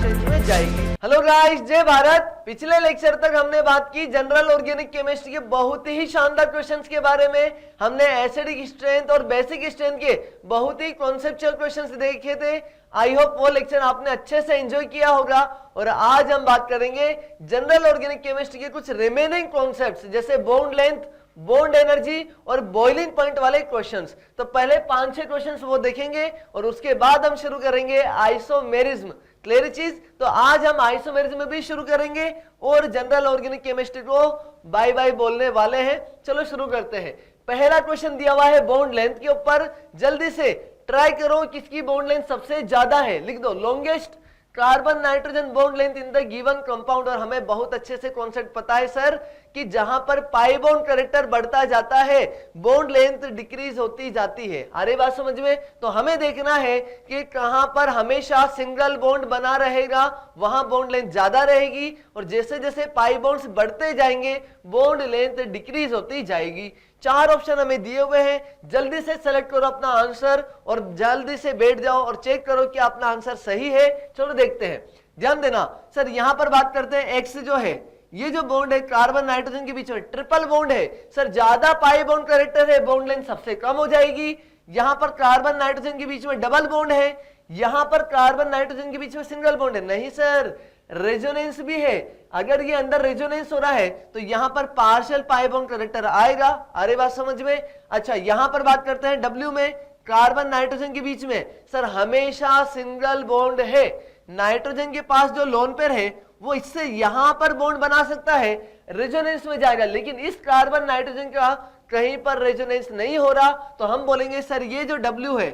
Distance में जाएगी। Hello guys, जय भारत। पिछले लेक्चर तक हमने बात की जनरल ऑर्गेनिक केमिस्ट्री के बहुत ही शानदार क्वेश्चंस के बारे में। हमने एसिडिक स्ट्रेंथ और बेसिक स्ट्रेंथ के बहुत ही कॉन्सेप्चुअल क्वेश्चंस देखे थे। आई होप वो लेक्चर आपने अच्छे से एंजॉय किया होगा। और आज हम बात करेंगे जनरल ऑर्गेनिक केमिस्ट्री के कुछ रिमेनिंग कॉन्सेप्ट्स, जैसे बॉन्ड लेंथ, बॉन्ड एनर्जी और बॉइलिंग पॉइंट वाले क्वेश्चंस। तो पहले 5-6 क्वेश्चंस वो देखेंगे और उसके बाद हम शुरू करेंगे आइसोमेरिज्म। क्लियर चीज? तो आज हम आइसोमेरिज्म भी शुरू करेंगे और जनरल ऑर्गेनिक केमिस्ट्री को बाय बाय बोलने वाले हैं। चलो शुरू करते हैं। पहला क्वेश्चन दिया हुआ है बॉन्ड लेंथ के ऊपर। जल्दी से ट्राई करो किसकी बॉन्ड लेंथ सबसे ज्यादा है। लिख दो longest carbon nitrogen bond length in the given compound. और हमें बहुत अच्छे से कॉन्सेप्ट पता है सर कि जहां पर पाई बॉन्ड कैरेक्टर बढ़ता जाता है बॉन्ड लेंथ डिक्रीज होती जाती है। अरे बात समझ में? तो हमें देखना है कि कहां पर हमेशा सिंगल बॉन्ड बना रहेगा वहां बॉन्ड लेंथ ज्यादा रहेगी, और जैसे जैसे पाई बॉन्ड्स बढ़ते जाएंगे बॉन्ड लेंथ डिक्रीज होती जाएगी। 4 ऑप्शन हमें दिए हुए हैं। जल्दी से सेलेक्ट करो अपना आंसर और जल्दी से बैठ जाओ और चेक करो कि अपना आंसर सही है। चलो देखते हैं। ध्यान देना सर, यहां पर बात करते हैं एक्स जो है, ये जो बॉन्ड है कार्बन नाइट्रोजन के बीच में ट्रिपल बॉन्ड है। सर ज्यादा पाई बॉन्ड कैरेक्टर है, बॉन्ड लेंथ सबसे कम हो जाएगी। यहां पर कार्बन नाइट्रोजन के बीच में डबल बॉन्ड है, यहां पर कार्बन नाइट्रोजन के बीच में सिंगल बॉन्ड है। नहीं सर, रेजोनेंस भी है। अगर ये अंदर रेजोनेंस हो रहा है तो यहां पर पार्शियल पाई बॉन्ड कैरेक्टर आएगा। अरे बात समझ में? अच्छा, यहां पर बात करते हैं डब्ल्यू में, कार्बन नाइट्रोजन के बीच में सर हमेशा सिंगल बॉन्ड है। नाइट्रोजन के पास जो लोन पेयर है वो इससे यहां पर बॉन्ड बना सकता है, रेजोनेंस में जाएगा, लेकिन इस कार्बन नाइट्रोजन का कहीं पर रेजोनेंस नहीं हो रहा। तो हम बोलेंगे सर ये जो डब्ल्यू है,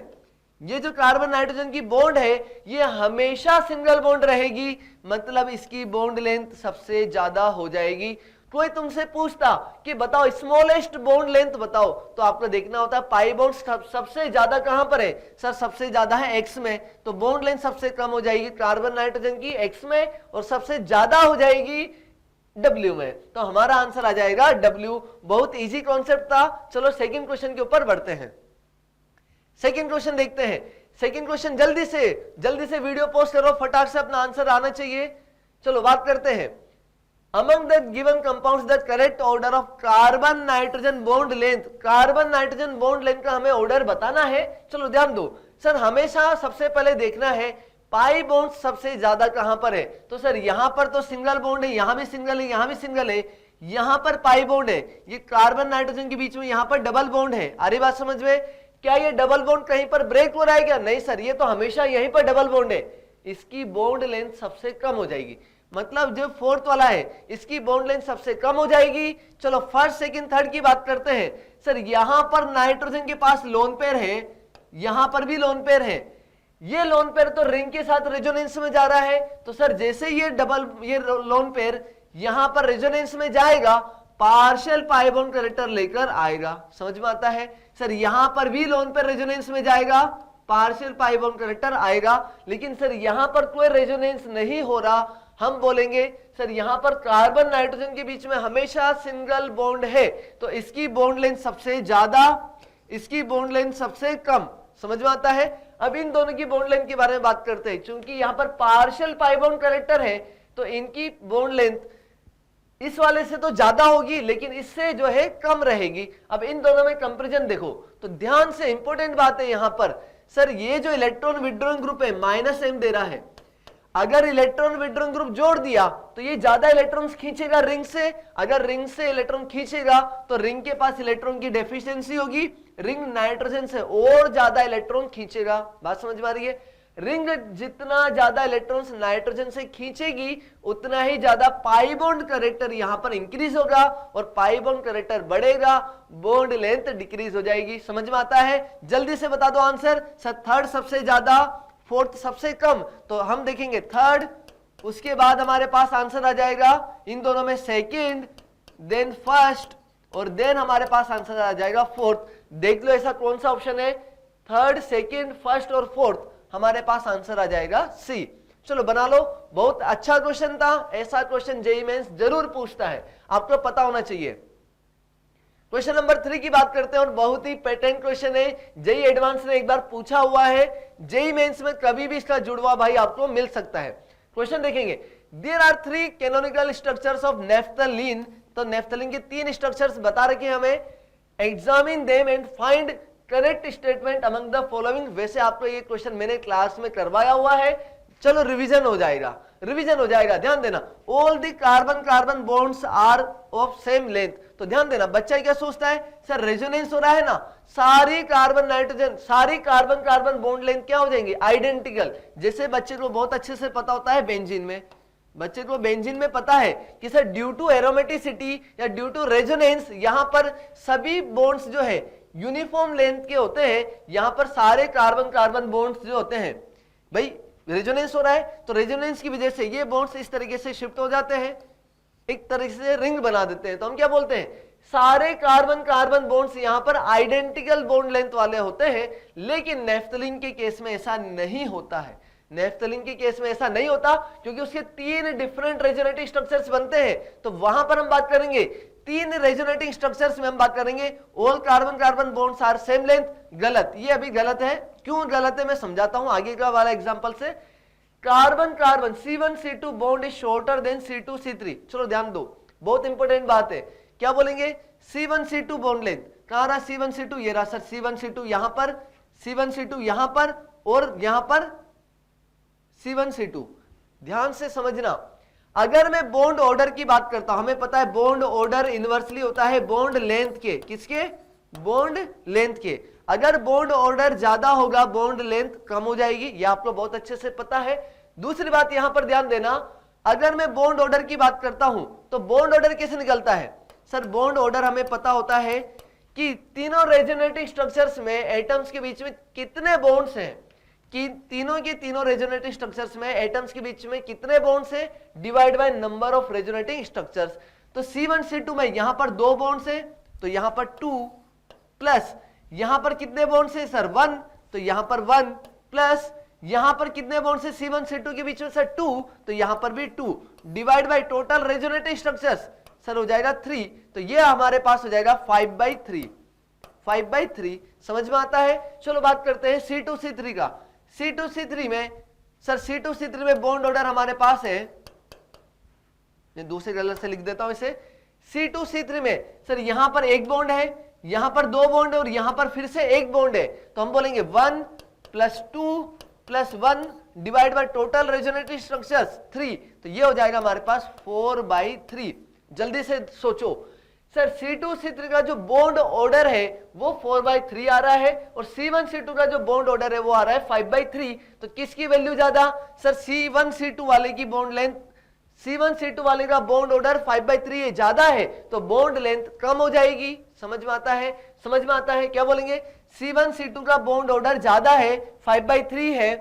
ये जो कार्बन नाइट्रोजन की बॉन्ड है, ये हमेशा सिंगल बॉन्ड रहेगी, मतलब इसकी बॉन्ड लेंथ सबसे ज्यादा हो जाएगी। कोई तुमसे पूछता कि बताओ स्मॉलेस्ट बॉन्ड लेंथ बताओ, तो आपको देखना होता है पाई बॉन्ड सबसे ज्यादा कहां पर है। सर सबसे ज्यादा है एक्स में, तो बॉन्ड लेंथ सबसे कम हो जाएगी कार्बन नाइट्रोजन की एक्स में, और सबसे ज्यादा हो जाएगी डब्ल्यू में। तो हमारा आंसर आ जाएगा डब्ल्यू। बहुत इजी कॉन्सेप्ट था। चलो सेकेंड क्वेश्चन के ऊपर बढ़ते हैं। सेकेंड क्वेश्चन देखते हैं। सेकेंड क्वेश्चन जल्दी से वीडियो पोस्ट करो, फटाक से अपना आंसर आना चाहिए। चलो बात करते हैं। Among the given compounds the correct order of carbon nitrogen bond length, carbon nitrogen bond length का हमें ऑर्डर बताना है। चलो ध्यान दो सर, हमेशा सबसे पहले देखना है पाई बॉन्ड सबसे ज्यादा कहां पर है। तो सर यहां पर तो सिंगल बॉन्ड है, यहां भी सिंगल है, यहां भी सिंगल है, यहां पर पाई बॉन्ड है, ये कार्बन नाइट्रोजन के बीच में यहां पर डबल बॉन्ड है। अरे बात समझ में? क्या ये डबल बॉन्ड कहीं पर ब्रेक हो रहा है क्या? नहीं सर, ये तो हमेशा यहीं पर डबल बॉन्ड है। इसकी बॉन्ड लेंथ सबसे कम हो जाएगी, मतलब जो फोर्थ वाला है इसकी बॉन्ड लेंथ सबसे कम हो जाएगी। चलो फर्स्ट सेकंड थर्ड की बात करते हैं। सर यहां पर नाइट्रोजन के पास लोन पेयर है, यहां पर भी लोन पेयर है, ये लोन पेयर तो रिंग के साथ रेजोनेंस में जा रहा है। तो सर जैसे ये लोन पेयर यहां पर रेजोनेंस में जाएगा, पार्शियल पाई बॉन्ड कैरेक्टर लेकर आएगा। समझ में आता है? सर यहां पर भी लोन पेयर रेजोनेंस में जाएगा, पार्शियल पाई बॉन्ड कैरेक्टर आएगा, लेकिन सर यहां पर कोई रेजोनेंस नहीं हो रहा। हम बोलेंगे सर यहां पर कार्बन नाइट्रोजन के बीच में हमेशा सिंगल बॉन्ड है, तो इसकी बॉन्ड लेंथ सबसे ज्यादा, इसकी बॉन्ड लेंथ सबसे कम। समझ में आता है? अब इन दोनों की बॉन्ड लेंथ के बारे में बात करते हैं। चूंकि यहां पर पार्शियल पाई बॉन्ड कैरेक्टर है तो इनकी बॉन्ड लेंथ इस वाले से तो ज्यादा होगी, लेकिन इससे जो है कम रहेगी। अब इन दोनों में कंपैरिजन देखो तो ध्यान से, इंपॉर्टेंट बात है यहां पर। सर ये जो इलेक्ट्रॉन विड्रॉइंग ग्रुप है -m दे रहा है, अगर इलेक्ट्रॉन विड्रॉइंग ग्रुप जोड़ दिया तो ये ज्यादा इलेक्ट्रॉन्स खींचेगा रिंग से। अगर रिंग से इलेक्ट्रॉन खींचेगा तो रिंग के पास इलेक्ट्रॉन की डेफिशिएंसी होगी, रिंग नाइट्रोजन से और ज्यादा इलेक्ट्रॉन खींचेगा। बात समझ में आ रही है? रिंग जितना ज्यादा इलेक्ट्रॉन्स नाइट्रोजन से खींचेगी उतना ही ज्यादा पाई बॉन्ड कैरेक्टर यहां पर इंक्रीज होगा, और पाई बॉन्ड कैरेक्टर बढ़ेगा, बॉन्ड लेंथ डिक्रीज हो जाएगी। समझ में आता है? जल्दी से बता दो आंसर। सर थर्ड सबसे ज्यादा, फोर्थ सबसे कम, तो हम देखेंगे थर्ड, उसके बाद हमारे पास आंसर आ जाएगा इन दोनों में सेकंड, देन फर्स्ट, और देन हमारे पास आंसर आ जाएगा फोर्थ। देख लो ऐसा कौन सा ऑप्शन है, थर्ड, सेकंड, फर्स्ट और फोर्थ, हमारे पास आंसर आ जाएगा सी। चलो बना लो। बहुत अच्छा क्वेश्चन था, ऐसा क्वेश्चन जेईई मेंस जरूर पूछता है, आपको पता होना चाहिए। क्वेश्चन नंबर 3 की बात करते हैं और बहुत ही पेटेंट क्वेश्चन है, जेईई एडवांस ने एक बार पूछा हुआ है, जेईई मेंस में कभी भी इसका जुड़वा भाई आपको मिल सकता है। क्वेश्चन देखेंगे, there are 3 canonical structures of naphthalene, तो नेफ्थलीन के 3 स्ट्रक्चर्स बता रखे हमें, examine them and find correct statement among the following. वैसे आपको ये क्वेश्चन मैंने क्लास में करवाया हुआ है, चलो रिवीजन हो जाएगा, रिवीजन हो जाएगा, ध्यान देना। All the carbon carbon bonds are of same length, तो ध्यान देना, बच्चा क्या सोचता है, सर रेजोनेंस हो रहा है ना, सारी कार्बन नाइट्रोजन, सारी कार्बन कार्बन बॉन्ड लेंथ क्या हो जाएंगे, आइडेंटिकल। जैसे बच्चे को बहुत अच्छे से पता होता है बेंजीन में, बच्चे को बेंजीन में पता है कि सर ड्यू टू एरोमेटिसिटी या ड्यू टू रेजोनेंस यहां पर सभी बॉन्ड्स जो है यूनिफॉर्म लेंथ के होते हैं, यहां पर सारे कार्बन कार्बन बॉन्ड्स जो होते हैं, भाई रेजोनेंस हो रहा है तो रेजोनेंस की वजह से ये बॉन्ड्स इस तरीके से शिफ्ट हो जाते हैं, एक तरीके से रिंग बना देते हैं, तो हम क्या बोलते हैं, सारे कार्बन कार्बन बॉन्ड्स यहां पर आइडेंटिकल बॉन्ड लेंथ वाले होते हैं। लेकिन नेफ्थलीन के केस में ऐसा नहीं होता है, नेफ्थलीन के केस में ऐसा नहीं होता क्योंकि उसके 3 डिफरेंट रेजोनेटिव स्ट्रक्चर्स बनते हैं। तो वहां पर हम बात करेंगे 3 रेजोनेटिंग स्ट्रक्चर्स में हम बात करेंगे all carbon carbon bonds are same length, गलत, ये अभी गलत है। क्यों गलत है मैं समझाता हूं आगे का वाला एग्जांपल से। Carbon carbon C1C2 bond is shorter than C2C3, चलो ध्यान दो, बहुत इंपॉर्टेंट बात है, क्या बोलेंगे, C1C2 बॉन्ड लेंथ, कहां रहा C1C2, ये रहा सर C1C2 यहां पर, C1C2 यहां पर और यहां पर C1C2। ध्यान से समझना, अगर मैं बॉन्ड ऑर्डर की बात करता हूं, हमें पता है बॉन्ड ऑर्डर इनवर्सली होता है बॉन्ड लेंथ के, किसके, बॉन्ड लेंथ के। अगर बॉन्ड ऑर्डर ज्यादा होगा बॉन्ड लेंथ कम हो जाएगी, ये आपको बहुत अच्छे से पता है। दूसरी बात यहां पर ध्यान देना, अगर मैं बॉन्ड ऑर्डर की बात करता हूं तो बॉन्ड ऑर्डर कैसे निकलता है, सर बॉन्ड ऑर्डर हमें पता होता है कि तीनों रेजोनेटिव स्ट्रक्चर्स में एटम्स के बीच में कितने बॉन्ड्स हैं, कि तीनों के तीनों रेजोनेटिव स्ट्रक्चर्स में एटम्स के बीच में कितने बॉन्ड्स हैं, divide by number of resonative structures. तो C1C2 में यहां पर 2 बॉन्ड्स हैं, तो यहां पर 2 प्लस यहां पर कितने बॉन्ड्स हैं सर 1, तो यहां पर 1 प्लस यहां पर कितने बॉन्ड्स हैं C1C2 के बीच में सर 2, तो यहां पर भी 2 divide by total resonative structures sir हो जाएगा 3, तो ये हमारे पास हो जाएगा 5/3, 5/3। समझ में आता है। चलो बात करते हैं C2C3 का। C2C3 में सर C2C3 में बॉन्ड ऑर्डर हमारे पास है, मैं दूसरे कलर से लिख देता हूं इसे। C2C3 में सर यहां पर एक बॉन्ड है, यहां पर 2 बॉन्ड है और यहां पर फिर से एक बॉन्ड है, तो हम बोलेंगे 1 + 2 + 1 divide by total resonative structures 3, तो ये हो जाएगा हमारे पास 4/3। जल्दी से सोचो सर C2C3 का जो बॉन्ड ऑर्डर है वो 4/3 आ रहा है और C1C2 का जो बॉन्ड ऑर्डर है वो आ रहा है 5/3, तो किसकी वैल्यू ज्यादा, सर C1C2 वाले की बॉन्ड लेंथ, C1C2 वाले का बॉन्ड ऑर्डर 5/3 है, ज्यादा है, तो बॉन्ड लेंथ कम हो जाएगी। समझ में आता है, समझ में आता है, क्या बोलेंगे, C1C2 का बॉन्ड ऑर्डर ज्यादा है 5/3 है,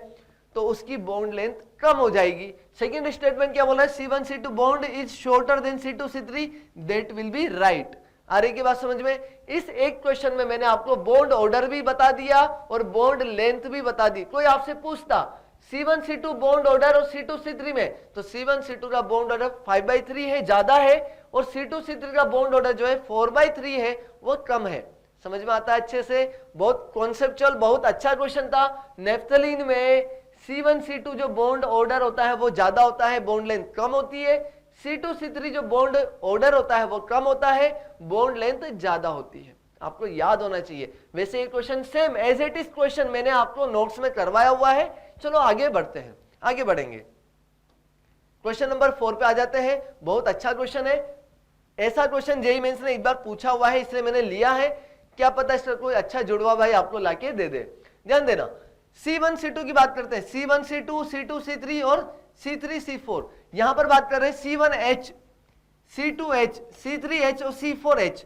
तो उसकी बॉन्ड लेंथ कम हो जाएगी। सेकेंड स्टेटमेंट क्या बोला है, C1C2 bond is shorter than C2C3, that will be right. आ रही की बात समझ में। इस एक क्वेश्चन में मैंने आपको बॉन्ड ऑर्डर भी बता दिया और बॉन्ड लेंथ भी बता दी। कोई आपसे पूछता C1C2 बॉन्ड ऑर्डर और C2C3 में, तो C1C2 का बॉन्ड ऑर्डर 5/3 है, ज्यादा है, और C2C3 का बॉन्ड ऑर्डर जो है 4/3 है, वो कम है। समझ में आता है अच्छे से, बहुत कॉन्सेप्चुअल, बहुत अच्छा क्वेश्चन था। नेफ्थलीन में C1C2 जो बॉन्ड ऑर्डर होता है वो ज्यादा होता है, बॉन्ड लेंथ कम होती है। C2C3 जो बॉन्ड ऑर्डर होता है वो कम होता है, बॉन्ड लेंथ ज्यादा होती है। आपको याद होना चाहिए। वैसे ये question same as it is question मैंने आपको नोट्स में करवाया हुआ है। चलो आगे बढ़ते हैं, आगे बढ़ेंगे। क्वेश्चन नंबर 4 पे आ जाते हैं। बहुत अच्छा क्वेश्चन है, ऐसा क्वेश्चन जेईई मेंस ने एक बार पूछा हुआ है, इसलिए मैंने लिया है। क्या पता इसका कोई अच्छा जुड़वा भाई आपको लाके दे दे। ध्यान देना, C1C2 की बात करते हैं, C1C2 C2C3 और C3C4। यहां पर बात कर रहे हैं C1H C2H C3H और C4H,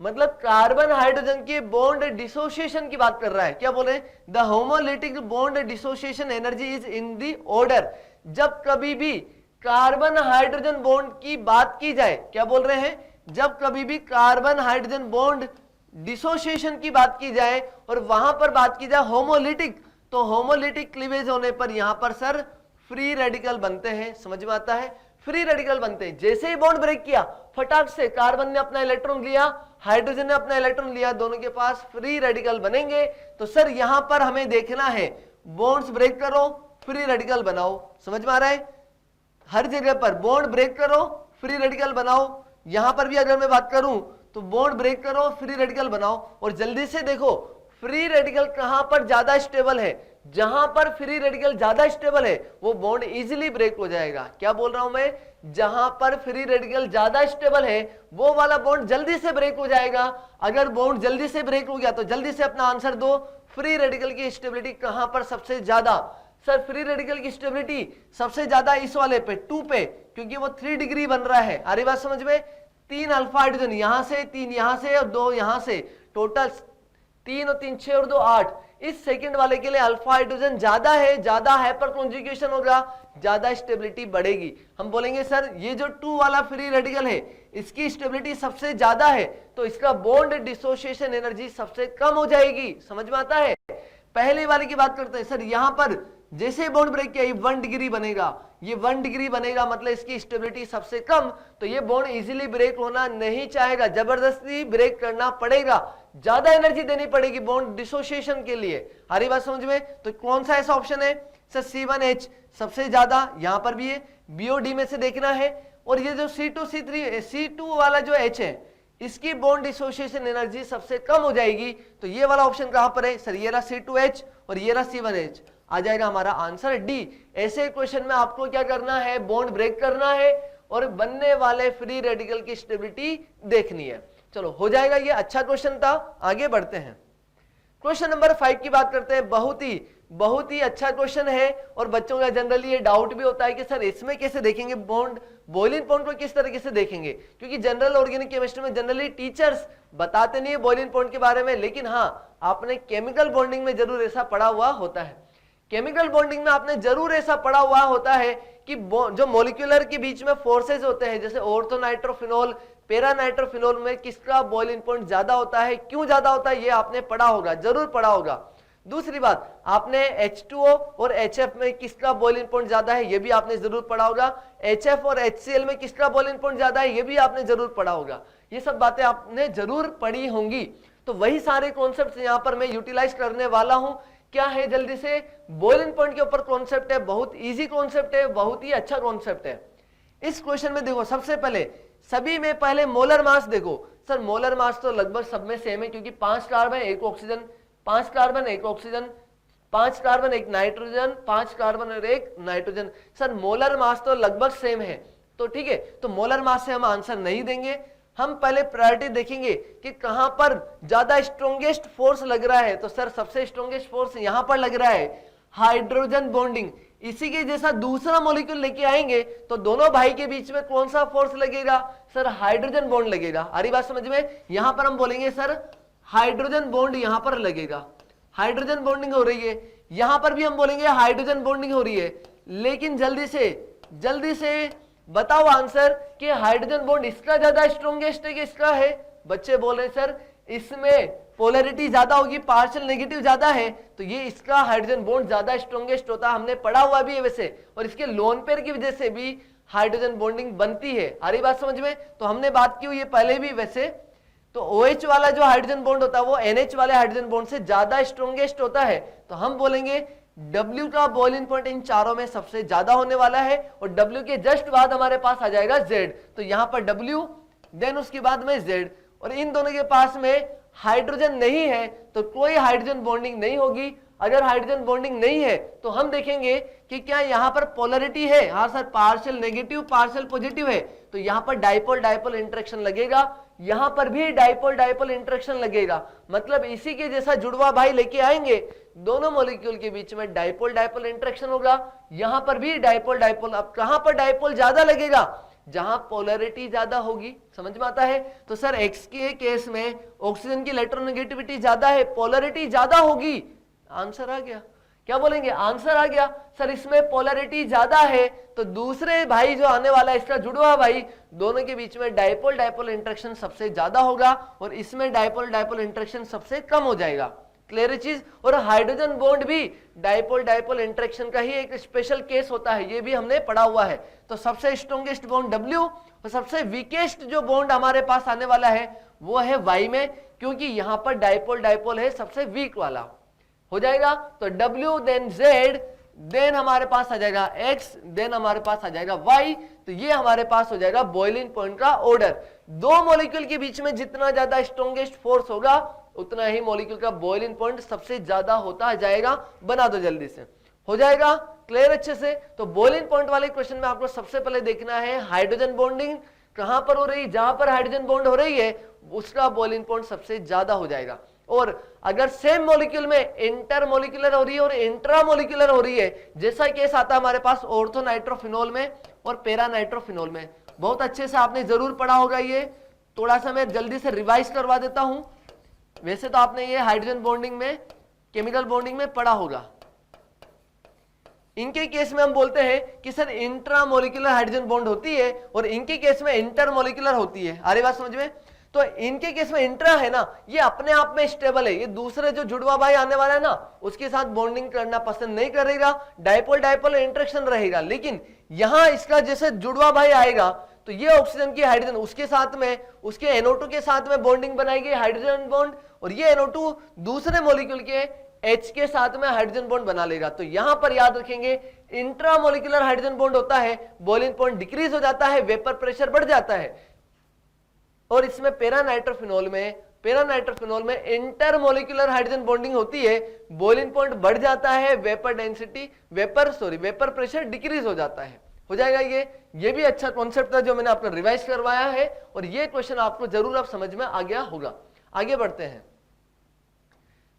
मतलब कार्बन हाइड्रोजन के बॉन्ड डिसोसिएशन की बात कर रहा है। क्या बोल रहे हैं, the homolytic bond dissociation energy is in the order. जब कभी भी कार्बन हाइड्रोजन बॉन्ड की बात की जाए, क्या बोल रहे हैं, जब कभी भी कार्बन हाइड्रोजन बॉन्ड डिसोसिएशन की बात की जाए और वहां पर बात की जाए होमोलिटिक, तो होमोलिटिक क्लीवेज होने पर यहां पर सर फ्री रेडिकल बनते हैं। समझ में आता है, फ्री रेडिकल बनते हैं। जैसे ही बॉन्ड ब्रेक किया, फटाक से कार्बन ने अपना इलेक्ट्रॉन लिया, हाइड्रोजन ने अपना इलेक्ट्रॉन लिया, दोनों के पास फ्री रेडिकल बनेंगे। तो सर यहां पर हमें देखना है, बॉन्ड्स ब्रेक करो, फ्री रेडिकल बनाओ। समझ में आ रहा है, हर जगह पर बॉन्ड ब्रेक करो, फ्री रेडिकल बनाओ। यहां पर भी अगर मैं बात करूं तो बॉन्ड ब्रेक करो, फ्री रेडिकल बनाओ। और जल्दी से देखो फ्री रेडिकल कहां पर ज्यादा स्टेबल है, जहां पर फ्री रेडिकल ज्यादा स्टेबल है वो बॉन्ड इजीली ब्रेक हो जाएगा। क्या बोल रहा हूं मैं, जहां पर फ्री रेडिकल ज्यादा स्टेबल है वो वाला बॉन्ड जल्दी से ब्रेक हो जाएगा। अगर बॉन्ड जल्दी से ब्रेक हो गया तो जल्दी से अपना आंसर दो, फ्री रेडिकल की स्टेबिलिटी कहां पर सबसे ज्यादा। सर फ्री रेडिकल की स्टेबिलिटी सबसे ज्यादा इस वाले पे 2 पे, क्योंकि वो 3 डिग्री बन रहा है। आ रही बात समझ में, 3 अल्फा हाइड्रोजन यहां से, 3 यहां से और 2 यहां से, टोटल 3 और 3 6 और 2 8। इस सेकंड वाले के लिए अल्फा हाइड्रोजन ज्यादा है, ज्यादा हाइपर कॉन्जुगेशन होगा, ज्यादा स्टेबिलिटी बढ़ेगी। हम बोलेंगे सर ये जो 2 वाला फ्री रेडिकल है इसकी स्टेबिलिटी सबसे ज्यादा है तो इसका बॉन्ड डिसोसिएशन एनर्जी सबसे कम हो जाएगी। समझ में आता है। पहले वाले की बात करते हैं, सर यहां पर जैसे बॉन्ड ब्रेक किया ये 1 डिग्री बनेगा, ये 1 डिग्री बनेगा मतलब इसकी स्टेबिलिटी सबसे कम, तो ये बॉन्ड इजीली ब्रेक होना नहीं चाहेगा, जबरदस्ती ब्रेक करना पड़ेगा, ज्यादा एनर्जी देनी पड़ेगी बॉन्ड डिसोसिएशन के लिए। हरी बात समझ में। तो कौन सा ऐसा ऑप्शन है सर, C1H सबसे ज्यादा, यहां पर भी है, BOD में से देखना है। और ये जो C2 C3 C2 वाला जो H है इसकी बॉन्ड डिसोसिएशन एनर्जी सबसे कम हो जाएगी। तो ये वाला ऑप्शन कहां पर है सर, ये रहा C2H और ये रहा C1H, आ जाएगा हमारा आंसर डी। ऐसे क्वेश्चन में आपको क्या करना है, बॉन्ड ब्रेक करना है और बनने वाले फ्री रेडिकल की स्टेबिलिटी देखनी है। चलो हो जाएगा, ये अच्छा क्वेश्चन था। आगे बढ़ते हैं, क्वेश्चन नंबर 5 की बात करते हैं। बहुत ही अच्छा क्वेश्चन है और बच्चों का जनरली ये डाउट भी होता है कि सर इसमें कैसे देखेंगे बॉन्ड, बॉइलिंग पॉइंट को किस तरीके से देखेंगे, क्योंकि जनरल ऑर्गेनिक केमिस्ट्री में जनरली टीचर्स बताते नहीं है बॉइलिंग पॉइंट के बारे में, लेकिन हाँ आपने केमिकल बॉन्डिंग में जरूर ऐसा पढ़ा हुआ होता है। केमिकल बॉन्डिंग में आपने जरूर ऐसा पढ़ा हुआ होता है कि जो मॉलिक्यूलर के बीच में फोर्सेज होते हैं, जैसे ऑर्थो नाइट्रोफिनॉल पैरा नाइट्रोफिनॉल में किसका बॉइलिंग पॉइंट ज्यादा होता है, क्यों ज्यादा होता है, ये आपने पढ़ा होगा, जरूर पढ़ा होगा। दूसरी बात, आपने H2O और HF में किसका बॉइलिंग पॉइंट ज्यादा है, ये भी आपने जरूर पढ़ा होगा। HF और HCl में किसका बॉइलिंग पॉइंट ज्यादा है, ये भी आपने जरूर पढ़ा होगा। ये सब बातें आपने जरूर पढ़ी होंगी। तो वही सारे कॉन्सेप्ट यहां पर मैं यूटिलाइज करने वाला हूं। क्या है, जल्दी से बॉइलिंग पॉइंट के ऊपर कॉन्सेप्ट है, बहुत इजी कॉन्सेप्ट है, बहुत ही अच्छा कॉन्सेप्ट है। इस क्वेश्चन में देखो, सबसे पहले सभी में पहले मोलर मास देखो। सर मोलर मास तो लगभग सब में सेम है, क्योंकि 5 carbon 1 oxygen, 5 carbon 1 oxygen, 5 carbon 1 nitrogen, 5 carbon और 1 नाइट्रोजन। सर मोलर मास तो लगभग सेम है, तो ठीक है, तो मोलर मास से हम आंसर नहीं देंगे। हम पहले प्रायोरिटी देखेंगे कि कहां पर ज्यादा स्ट्रॉन्गेस्ट फोर्स लग रहा है। तो सर सबसे स्ट्रॉन्गेस्ट फोर्स यहां पर लग रहा है, हाइड्रोजन बॉन्डिंग। इसी के जैसा दूसरा मॉलिक्यूल लेके आएंगे तो दोनों भाई के बीच में कौन सा फोर्स लगेगा सर, हाइड्रोजन बॉन्ड लगेगा। आ रही बात समझ में। यहां पर हम बोलेंगे सर हाइड्रोजन बॉन्ड यहां पर लगेगा, हाइड्रोजन बॉन्डिंग हो रही है। यहां पर भी हम बोलेंगे हाइड्रोजन बॉन्डिंग हो रही है, लेकिन जल्दी से बताओ आंसर कि हाइड्रोजन बॉन्ड इसका ज्यादा स्ट्रॉन्गेस्ट है कि इसका है। बच्चे बोल रहे सर इसमें पोलैरिटी ज्यादा होगी, पार्शियल नेगेटिव ज्यादा है, तो ये इसका हाइड्रोजन बॉन्ड ज्यादा स्ट्रॉन्गेस्ट होता है। हमने पढ़ा हुआ भी है वैसे, और इसके लोन पेयर की वजह से भी हाइड्रोजन बॉन्डिंग बनती है। आ रही बात समझ में। तो हमने बात की हुई है पहले भी वैसे, तो OH वाला जो हाइड्रोजन बॉन्ड होता है वो NH वाले हाइड्रोजन बॉन्ड से ज्यादा स्ट्रॉन्गेस्ट होता है। तो हम बोलेंगे W का बॉइलिंग पॉइंट इन चारों में सबसे ज्यादा होने वाला है, और W के जस्ट बाद हमारे पास आ जाएगा Z। तो यहां पर W, देन उसके बाद में Z, और इन दोनों के पास में हाइड्रोजन नहीं है तो कोई हाइड्रोजन बॉन्डिंग नहीं होगी। अगर हाइड्रोजन बॉन्डिंग नहीं है तो हम देखेंगे कि क्या यहां पर पोलैरिटी है। हाँ sir, partial negative partial positive है, तो यहां पर डाइपोल डाइपोल इंटरेक्शन लगेगा, यहां पर भी डाइपोल डाइपोल इंटरेक्शन लगेगा। मतलब इसी के जैसा जुड़वा भाई लेके आएंगे, दोनों मॉलिक्यूल के बीच में डाइपोल डाइपोल इंटरेक्शन होगा, यहां पर भी डाइपोल डाइपोल। अब कहां पर डाइपोल ज्यादा लगेगा, जहां पोलैरिटी ज्यादा होगी। समझ में आता है। तो सर X के केस में ऑक्सीजन की इलेक्ट्रोनेगेटिविटी ज्यादा है, पोलैरिटी ज्यादा होगी। आंसर आ गया, क्या बोलेंगे, आंसर आ गया। सर इसमें पोलैरिटी ज्यादा है तो दूसरे भाई जो आने वाला है इसका जुड़वा भाई, दोनों के बीच में डाइपोल डाइपोल इंटरेक्शन सबसे ज्यादा होगा, और इसमें डाइपोल डाइपोल इंटरेक्शन सबसे कम हो जाएगा। क्लियर चीज। और हाइड्रोजन बॉन्ड भी डाइपोल डाइपोल इंटरेक्शन का ही एक स्पेशल केस होता है, ये भी हमने पढ़ा हुआ है। तो सबसे स्ट्रॉन्गेस्ट बॉन्ड W, और सबसे वीकेस्ट जो बॉन्ड हमारे पास आने वाला है वो है Y में, क्योंकि यहां पर डाइपोल डाइपोल है सबसे वीक वाला। हो जाएगा। तो W देन Z देन हमारे पास आ जाएगा x, देन हमारे पास आ जाएगा y, तो ये हमारे पास हो जाएगा बॉइलिंग पॉइंट का ऑर्डर। दो मॉलिक्यूल के बीच में जितना ज्यादा स्ट्रॉन्गेस्ट फोर्स होगा उतना ही मॉलिक्यूल का बॉइलिंग पॉइंट सबसे ज्यादा होता जाएगा। बना दो जल्दी से, हो जाएगा क्लियर अच्छे से। तो बॉइलिंग पॉइंट वाले क्वेश्चन में आपको सबसे पहले देखना है हाइड्रोजन बॉन्डिंग कहां पर हो रही है, जहां पर हाइड्रोजन बॉन्ड हो रही है उसका बॉइलिंग पॉइंट सबसे ज्यादा हो जाएगा। और अगर सेम मॉलिक्यूल में इंटर मॉलिक्यूलर हो रही है और इंट्रा मॉलिक्यूलर हो रही है, जैसा केस आता है हमारे पास ऑर्थो नाइट्रोफिनोल में और पैरा नाइट्रोफिनोल में, बहुत अच्छे से आपने जरूर पढ़ा होगा। ये थोड़ा सा मैं जल्दी से रिवाइज करवा देता हूं। वैसे तो आपने ये हाइड्रोजन बॉन्डिंग में, केमिकल बॉन्डिंग में पढ़ा होगा। इनके केस में हम बोलते हैं कि sir intra molecular hydrogen bond होती है और इनके केस में इंटर मॉलिक्यूलर होती है। आ रही बात समझ में? तो इनके केस में इंट्रा है ना, ये अपने आप में स्टेबल है, ये दूसरे जो जुड़वा भाई आने वाला है ना उसके साथ बॉन्डिंग करना पसंद नहीं करेगा, डाइपोल डाइपोल इंटरेक्शन रहेगा। लेकिन यहां इसका जैसे जुड़वा भाई आएगा तो ये ऑक्सीजन की हाइड्रोजन उसके साथ में, उसके NO2 के साथ में बॉन्डिंग बनाएगी हाइड्रोजन बॉन्ड, और ये NO2 दूसरे मॉलिक्यूल के H के साथ में हाइड्रोजन बॉन्ड बना लेगा। तो यहां पर याद रखेंगे इंट्रा मॉलिक्यूलर हाइड्रोजन बॉन्ड होता है, बॉइलिंग पॉइंट डिक्रीज हो जाता है, वेपर प्रेशर बढ़ जाता है। और इसमें पैरा नाइट्रोफिनोल में इंटर मॉलिक्यूलर हाइड्रोजन बॉन्डिंग होती है, बॉइलिंग पॉइंट बढ़ जाता है, वेपर प्रेशर डिक्रीज हो जाता है। हो जाएगा ये भी अच्छा कॉन्सेप्ट था जो मैंने आपको रिवाइज करवाया है, और ये क्वेश्चन आपको जरूर अब समझ में आ गया होगा। आगे बढ़ते हैं,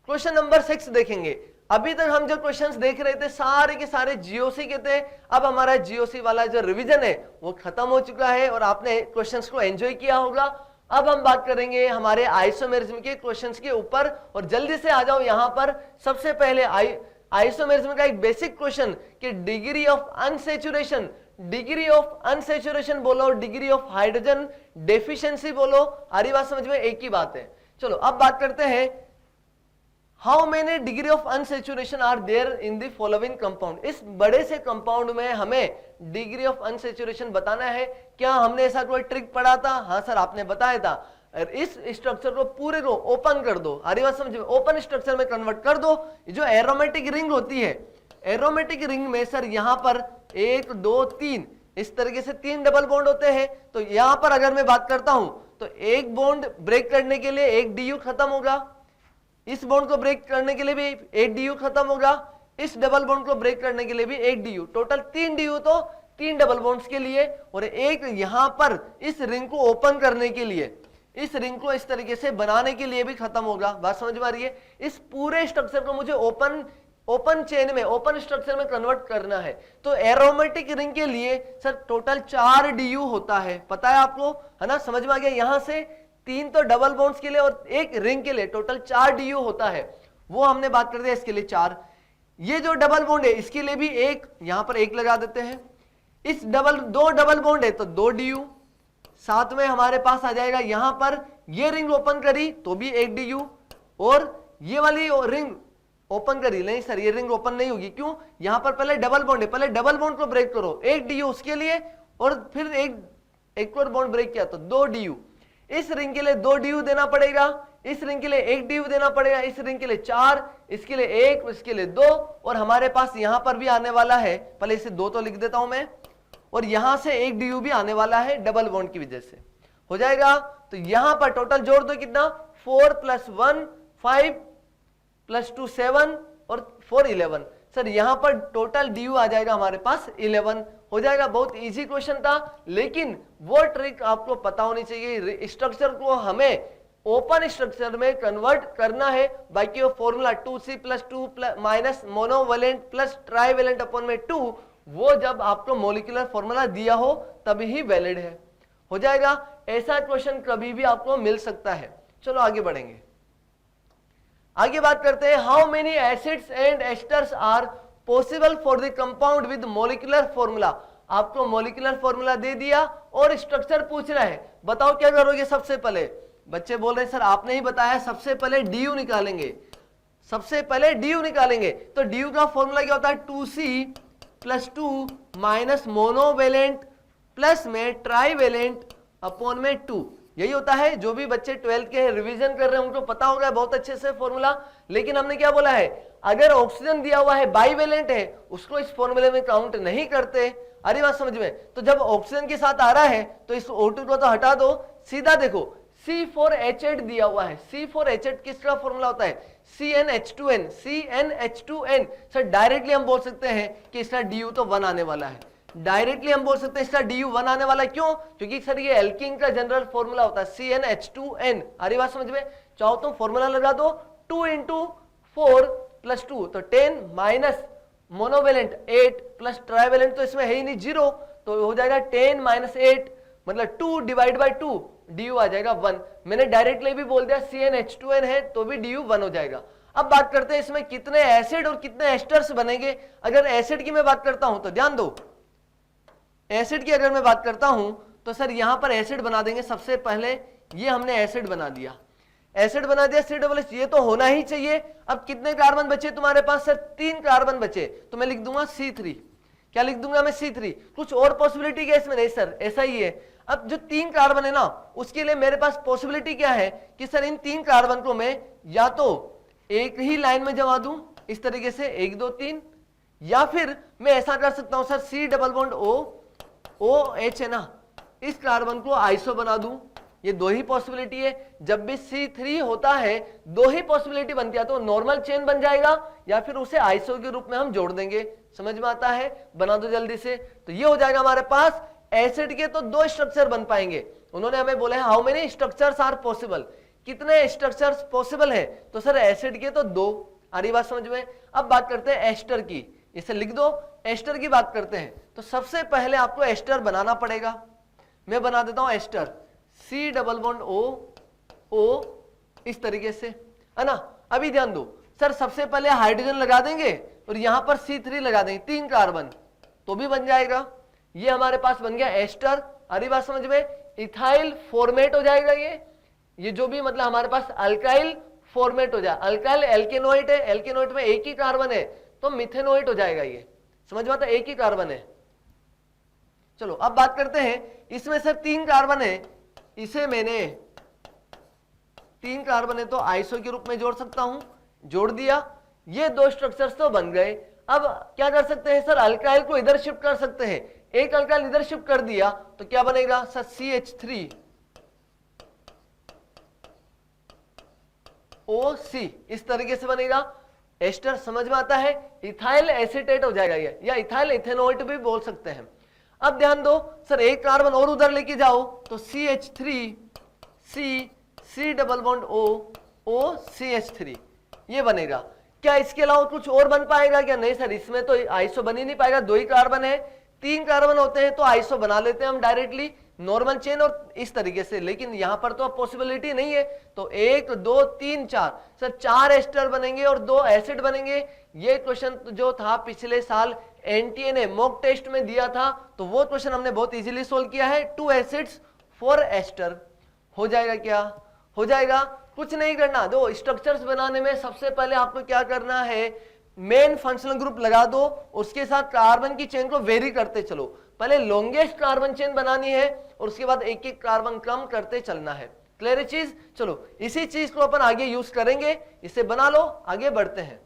क्वेश्चन नंबर 6 देखेंगे। अभी तक हम जो क्वेश्चंस देख रहे थे सारे के सारे जीओसी के थे। अब हमारा जीओसी वाला जो रिवीजन है वो खत्म हो चुका है और आपने क्वेश्चंस को एंजॉय किया होगा। अब हम बात करेंगे हमारे आइसोमेरिज्म के क्वेश्चंस के ऊपर, और जल्दी से आ जाओ यहां पर। सबसे पहले आइसोमेरिज्म का एक बेसिक क्वेश्चन कि डिग्री ऑफ अनसैचुरेशन बोलो, डिग्री ऑफ हाइड्रोजन डेफिशिएंसी बोलो। आरी बात समझ में? एक ही बात है। चलो अब बात करते हैं, how many degree of unsaturation are there in the following compound. इस बड़े से कंपाउंड में हमें डिग्री ऑफ अनसैचुरेशन बताना है। क्या हमने ऐसा कोई ट्रिक पढ़ा था? हाँ सर आपने बताया था। इस स्ट्रक्चर को पूरे को ओपन कर दो, हरी बात समझ में, ओपन स्ट्रक्चर में कन्वर्ट कर दो। जो एरोमेटिक रिंग होती है, एरोमेटिक रिंग में सर यहां पर 1 2 3 इस तरीके से 3 डबल बॉन्ड होते हैं। तो यहां पर अगर मैं बात करता हूं तो एक बॉन्ड ब्रेक करने के लिए एक DU खत्म होगा, इस बॉन्ड को ब्रेक करने के लिए भी एक DU खत्म होगा, इस डबल बॉन्ड को ब्रेक करने के लिए भी एक DU, टोटल 3 DU तो 3 डबल बॉन्ड्स के लिए, और एक यहां पर इस रिंग को ओपन करने के लिए, इस रिंग को इस तरीके से बनाने के लिए भी खत्म होगा। बात समझ में आ रही है? इस पूरे स्ट्रक्चर को मुझे ओपन चेन में, ओपन स्ट्रक्चर में कन्वर्ट करना है। तो एरोमेटिक रिंग के लिए सर टोटल 4 DU होता है, पता है आपको, है ना? समझ में आ गया? यहां से 3 तो डबल बॉन्ड्स के लिए और एक रिंग के लिए टोटल 4 DU होता है, वो हमने बात कर दिया। इसके लिए 4, ये जो डबल बॉन्ड है इसके लिए भी एक, यहां पर एक लगा देते हैं। इस दो डबल बॉन्ड है तो 2 DU, साथ में हमारे पास आ जाएगा यहां पर ये रिंग ओपन करी तो भी एक DU, और ये वाली रिंग ओपन करी, नहीं सर ये रिंग ओपन नहीं होगी, क्यों? यहां पर पहले डबल बॉन्ड है, पहले डबल बॉन्ड को ब्रेक करो, एक DU उसके लिए, और फिर एक और बॉन्ड ब्रेक किया तो 2 DU। इस रिंग के लिए 2 DU देना पड़ेगा, इस रिंग के लिए 1 DU देना पड़ेगा, इस रिंग के लिए 4, इसके लिए 1, इसके लिए 2, और हमारे पास यहां पर भी आने वाला है, पहले इसे 2 तो लिख देता हूं मैं, और यहां से 1 DU भी आने वाला है डबल बॉन्ड की वजह से। हो जाएगा? तो यहां पर टोटल जोड़ दो कितना, 4 + 1 5 + 2 7 और 4 11। सर यहां पर टोटल DU आ जाएगा हमारे पास 11। हो जाएगा? बहुत इजी क्वेश्चन था, लेकिन वो ट्रिक आपको पता होनी चाहिए। स्ट्रक्चर को हमें ओपन स्ट्रक्चर में कन्वर्ट करना है। बाकी वो formula 2C + 2 - monovalent plus trivalent upon में 2, वो जब आपको मॉलिक्यूलर फॉर्मूला दिया हो तभी ही वैलिड है। हो जाएगा? ऐसा क्वेश्चन कभी भी आपको मिल सकता है। चलो आगे बढ़ेंगे, आगे बात करते हैं, how many acids and esters are possible for the compound with molecular formula. आपको मॉलिक्यूलर फॉर्मूला दे दिया और स्ट्रक्चर पूछ रहा है, बताओ क्या करोगे? सबसे पहले बच्चे बोल रहे हैं सर आपने ही बताया, सबसे पहले DU निकालेंगे, सबसे पहले DU निकालेंगे। तो DU का फॉर्मूला क्या होता है? 2C + 2 - मोनोवेलेंट प्लस में ट्राइवेलेंट अपॉन में 2। यही होता है। जो भी बच्चे 12th के रिवीजन कर रहे हैं उनको पता होगा बहुत अच्छे से फॉर्मूला। लेकिन हमने क्या बोला है, अगर ऑक्सीजन दिया हुआ है बाइवेलेंट है उसको इस फॉर्मूले में काउंट नहीं करते। अरे बात समझ में? तो जब ऑक्सीजन के साथ आ रहा है तो इस O2 को तो हटा दो, सीधा देखो C4H8 दिया हुआ है। C4H8 किसका फॉर्मूला होता है? CnH2n। CnH2n सर डायरेक्टली हम बोल सकते हैं कि इसका DU तो 1 आने वाला है। डायरेक्टली हम बोल सकते हैं इसका DU 1 आने वाला है। क्यों? क्योंकि सर ये एल्कीन का जनरल फॉर्मूला होता है CnH2n। अरे बात समझ में? चाहो तो फॉर्मूला लगा दो 2 × 4 + 2 तो 10 माइनस मोनोवेलेंट 8 प्लस ट्राइवेलेंट तो इसमें है ही नहीं 0, तो हो जाएगा 10 - 8 मतलब 2 / 2 DU आ जाएगा 1। मैंने डायरेक्टली भी बोल दिया CnH2n है तो भी DU 1 हो जाएगा। अब बात करते हैं इसमें कितने एसिड और कितने एस्टर्स बनेंगे। अगर एसिड की मैं बात करता हूं तो ध्यान दो, एसिड की अगर मैं बात करता हूं तो सर यहां पर एसिड बना देंगे। सबसे पहले ये हमने एसिड बना दिया, एसिड बना दिया C+H, ये तो होना ही चाहिए। अब कितने कार्बन बचे तुम्हारे पास? सर 3 कार्बन बचे, तो मैं लिख दूंगा C3। क्या लिख दूंगा मैं? C3। कुछ और पॉसिबिलिटी क्या इसमें? नहीं सर ऐसा ही है। अब जो 3 कार्बन है ना उसके लिए मेरे पास पॉसिबिलिटी क्या है कि सर इन 3 कार्बन को मैं या तो एक ही लाइन में जमा दूं इस तरीके से 1 2 3, या फिर मैं ऐसा कर सकता हूं सर C+O है ना, इस कार्बन को आइसो बना दूं। ये 2 ही पॉसिबिलिटी है। जब भी C3 होता है 2 ही पॉसिबिलिटी बनती है, तो नॉर्मल चेन बन जाएगा या फिर उसे आइसो के रूप में हम जोड़ देंगे। समझ में आता है? बना दो जल्दी से। तो ये हो जाएगा हमारे पास एसिड के तो 2 स्ट्रक्चर बन पाएंगे। उन्होंने हमें बोला है how many structures are possible, कितने स्ट्रक्चर्स पॉसिबल है, तो सर एसिड के तो 2। आ रही बात समझ में? अब बात करते हैं एस्टर की, इसे लिख दो। एस्टर की बात करते हैं तो सबसे पहले आपको एस्टर बनाना पड़ेगा। मैं बना देता हूं एस्टर C+O इस तरीके से, है ना। अभी ध्यान दो सर, सबसे पहले हाइड्रोजन लगा देंगे और यहां पर C3 लगा देंगे, 3 कार्बन तो भी बन जाएगा। ये हमारे पास बन गया एस्टर। अरे बात समझ में? इथाइल फॉर्मेट हो जाएगा। ये जो भी मतलब हमारे पास अल्काइल फॉर्मेट हो जाए। अल्काइल एल्केनोइड है, एल्केनोइड में एक ही कार्बन है तो मिथेनोइड हो जाएगा। ये समझ में आता? एक ही कार्बन है। चलो अब बात करते हैं, इसमें सर 3 कार्बन है, इसे मैंने 3 कार्बन है तो आइसो के रूप में जोड़ सकता हूं, जोड़ दिया। ये 2 स्ट्रक्चर्स तो बन गए। अब क्या कर सकते हैं सर, अल्काइल को इधर शिफ्ट कर सकते हैं। एक अल्काइल इधर शिफ्ट कर दिया तो क्या बनेगा सर CH3OC इस तरीके से बनेगा एस्टर। समझ में आता है? इथाइल एसीटेट हो जाएगा ये, या इथाइल इथेनोइट भी बोल सकते हैं। अब ध्यान दो सर, एक कार्बन और उधर लेके जाओ तो CH3CC+O ये बनेगा। क्या इसके अलावा कुछ और बन पाएगा क्या? नहीं सर, इसमें तो आइसो बन ही नहीं पाएगा। 2 ही कार्बन है, 3 कार्बन होते हैं तो आइसो बना लेते हैं हम डायरेक्टली नॉर्मल चेन और इस तरीके से। लेकिन यहां पर तो पॉसिबिलिटी नहीं है, तो 1 2 3 4 सर 4 एस्टर बनेंगे और 2 एसिड बनेंगे। ये क्वेश्चन जो था पिछले साल एनटीए ने मॉक टेस्ट में दिया था, तो वो क्वेश्चन हमने बहुत इजीली सोल्व किया है। 2 एसिड्स 4 एस्टर हो जाएगा। क्या हो जाएगा? कुछ नहीं करना। दो स्ट्रक्चर्स बनाने में सबसे पहले आपको क्या करना है, मेन फंक्शनल ग्रुप लगा दो, उसके साथ कार्बन की चेन को वेरी करते चलो। पहले लॉन्गेस्ट कार्बन चेन बनानी है और उसके बाद एक एक कार्बन कम करते चलना है। क्लियर है चीज? चलो इसी चीज को अपन आगे यूज करेंगे। इसे बना लो, आगे बढ़ते हैं।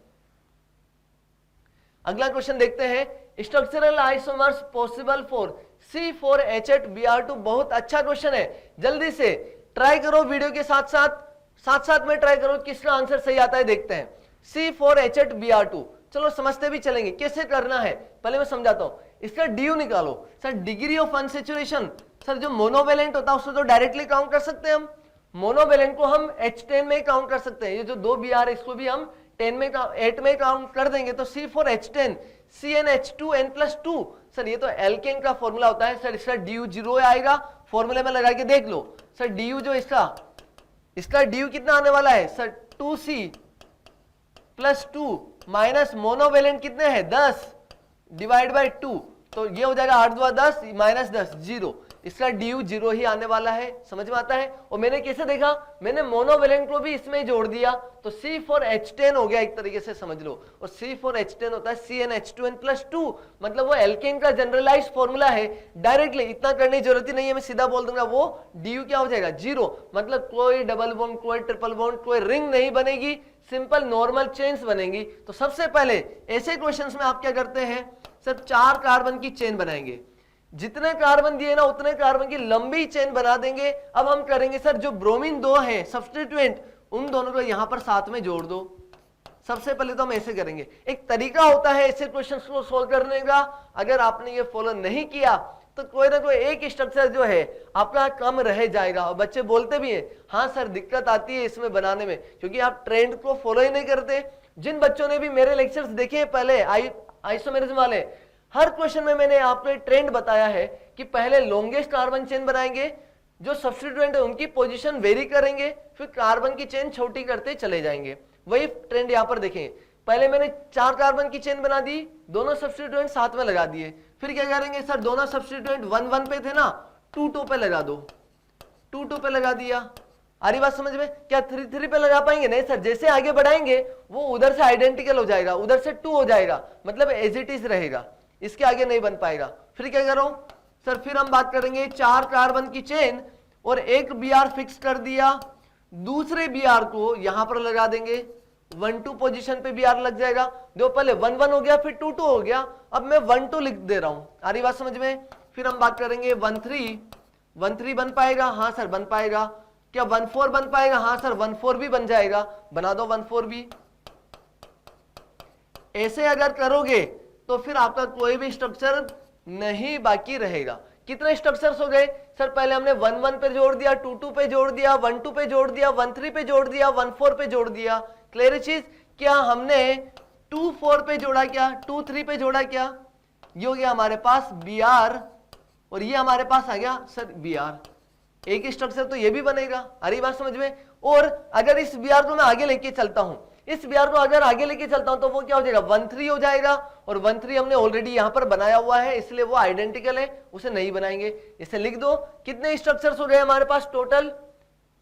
अगला क्वेश्चन देखते हैं, structural isomers possible for C4H8Br2। बहुत अच्छा क्वेश्चन है, जल्दी से ट्राई करो। वीडियो के साथ साथ में ट्राई करो किसका आंसर सही आता है। देखते हैं C4H8Br2। चलो समझते भी चलेंगे कैसे करना है। पहले मैं समझाता हूं। इसका DU निकालो sir, degree of unsaturation. Sir जो मोनोवेलेंट होता है उसको तो डायरेक्टली काउंट कर सकते हैं हम। मोनोवेलेंट को हम H10 में काउंट कर सकते हैं। ये जो 2 Br है इसको भी हम 8 में काउंट कर देंगे तो C4H10 CnH2n+2। सर ये तो एल्केन का फॉर्मूला होता है। सर इसका DU 0 आएगा। फॉर्मूले में लगा के देख लो सर, DU जो इसका DU कितना आने वाला है सर, 2C+2 माइनस मोनोवेलेंट कितने हैं 10 / 2, तो ये हो जाएगा 8 × 2 = 10 - 10 0। इसका ड्यू 0 ही आने वाला है, समझ में आता है। और मैंने कैसे देखा, मैंने मोनोवेलेंट को भी इसमें जोड़ दिया तो C4H10 हो गया एक तरीके से समझ लो। और C4H10 होता है CnH2n+2, मतलब वो एल्केन का जनरलाइज्ड फॉर्मूला है। डायरेक्टली इतना करने की जरूरत ही नहीं है, मैं सीधा बोल दूंगा वो ड्यू क्या हो जाएगा 0, मतलब कोई डबल बॉन्ड, कोई ट्रिपल बॉन्ड, कोई रिंग नहीं बनेगी, सिंपल नॉर्मल चेन्स बनेंगी। तो सबसे पहले ऐसे क्वेश्चंस में आप क्या करते हैं सर, 4 कार्बन की चेन बनाएंगे, जितने कार्बन दिए ना उतने कार्बन की लंबी चेन बना देंगे। अब हम करेंगे सर जो ब्रोमीन 2 है सब्स्टिट्यूएंट, उन दोनों को यहां पर साथ में जोड़ दो। सबसे पहले तो हम ऐसे करेंगे, एक तरीका होता है ऐसे क्वेश्चंस को सोल्व करने का। अगर आपने ये फॉलो नहीं किया तो कोई ना कोई एक स्ट्रक्चर जो है आपका कम रह जाएगा। और बच्चे बोलते भी हैं हाँ सर दिक्कत आती है इसमें बनाने में, क्योंकि आप ट्रेंड को फॉलो ही नहीं करते। जिन बच्चों ने भी मेरे लेक्चर्स देखे हैं पहले आइसोमेरिज्म वाले, हर क्वेश्चन में मैंने आपको एक ट्रेंड बताया है कि पहले लॉन्गेस्ट कार्बन चेन बनाएंगे, जो सब्स्टिट्यूएंट है उनकी पोजीशन वेरी करेंगे, फिर कार्बन की चेन छोटी करते चले जाएंगे। वही ट्रेंड यहां पर देखें, पहले मैंने 4 कार्बन की चेन बना दी, दोनों सब्स्टिट्यूएंट साथ में लगा दिए। फिर क्या करेंगे सर, दोनों सब्स्टिट्यूएंट 1-1 पे थे ना, 2-2 पे लगा दो, 2-2 पे लगा दिया। आ रही बात समझ में? क्या 3-3 पे लगा पाएंगे? नहीं सर, जैसे आगे बढ़ाएंगे वो उधर से आइडेंटिकल हो जाएगा, उधर से 2 हो जाएगा, मतलब एज इट इज रहेगा, इसके आगे नहीं बन पाएगा। फिर क्या करो सर, फिर हम बात करेंगे 4 कार्बन की चेन और एक Br फिक्स कर दिया, दूसरे Br को यहां पर लगा देंगे, 1-2 पोजीशन पे Br लग जाएगा। देखो पहले 1-1 हो गया, फिर 2-2 हो गया, अब मैं 1-2 लिख दे रहा हूं। आ रही बात समझ में? फिर हम बात करेंगे 1-3 बन पाएगा? हाँ सर बन पाएगा। क्या 1-4 बन पाएगा? हाँ सर 1-4 भी बन जाएगा, बना दो 1-4 भी। ऐसे अगर करोगे तो फिर आपका कोई भी स्ट्रक्चर नहीं बाकी रहेगा। कितने स्ट्रक्चर्स हो गए सर? पहले हमने 1-1 पे जोड़ दिया, 2-2 पे जोड़ दिया, 1-2 पे जोड़ दिया, 1-3 पे जोड़ दिया, 1-4 पे जोड़ दिया। क्लियर चीज? क्या हमने 2-4 पे जोड़ा क्या, 2-3 पे जोड़ा क्या? ये हो गया हमारे पास Br और ये हमारे पास आ गया सर Br। एक ही स्ट्रक्चर तो ये भी बनेगा। अरे बात समझ में? और अगर इस Br को मैं आगे लेके चलता हूं, इस Br को अगर आगे लेके चलता हूं तो वो क्या हो जाएगा 1-3 हो जाएगा। और 1-3 हमने ऑलरेडी यहां पर बनाया हुआ है, इसलिए वो आइडेंटिकल है, उसे नहीं बनाएंगे। इसे लिख दो। कितने स्ट्रक्चर्स हो गए हमारे पास टोटल?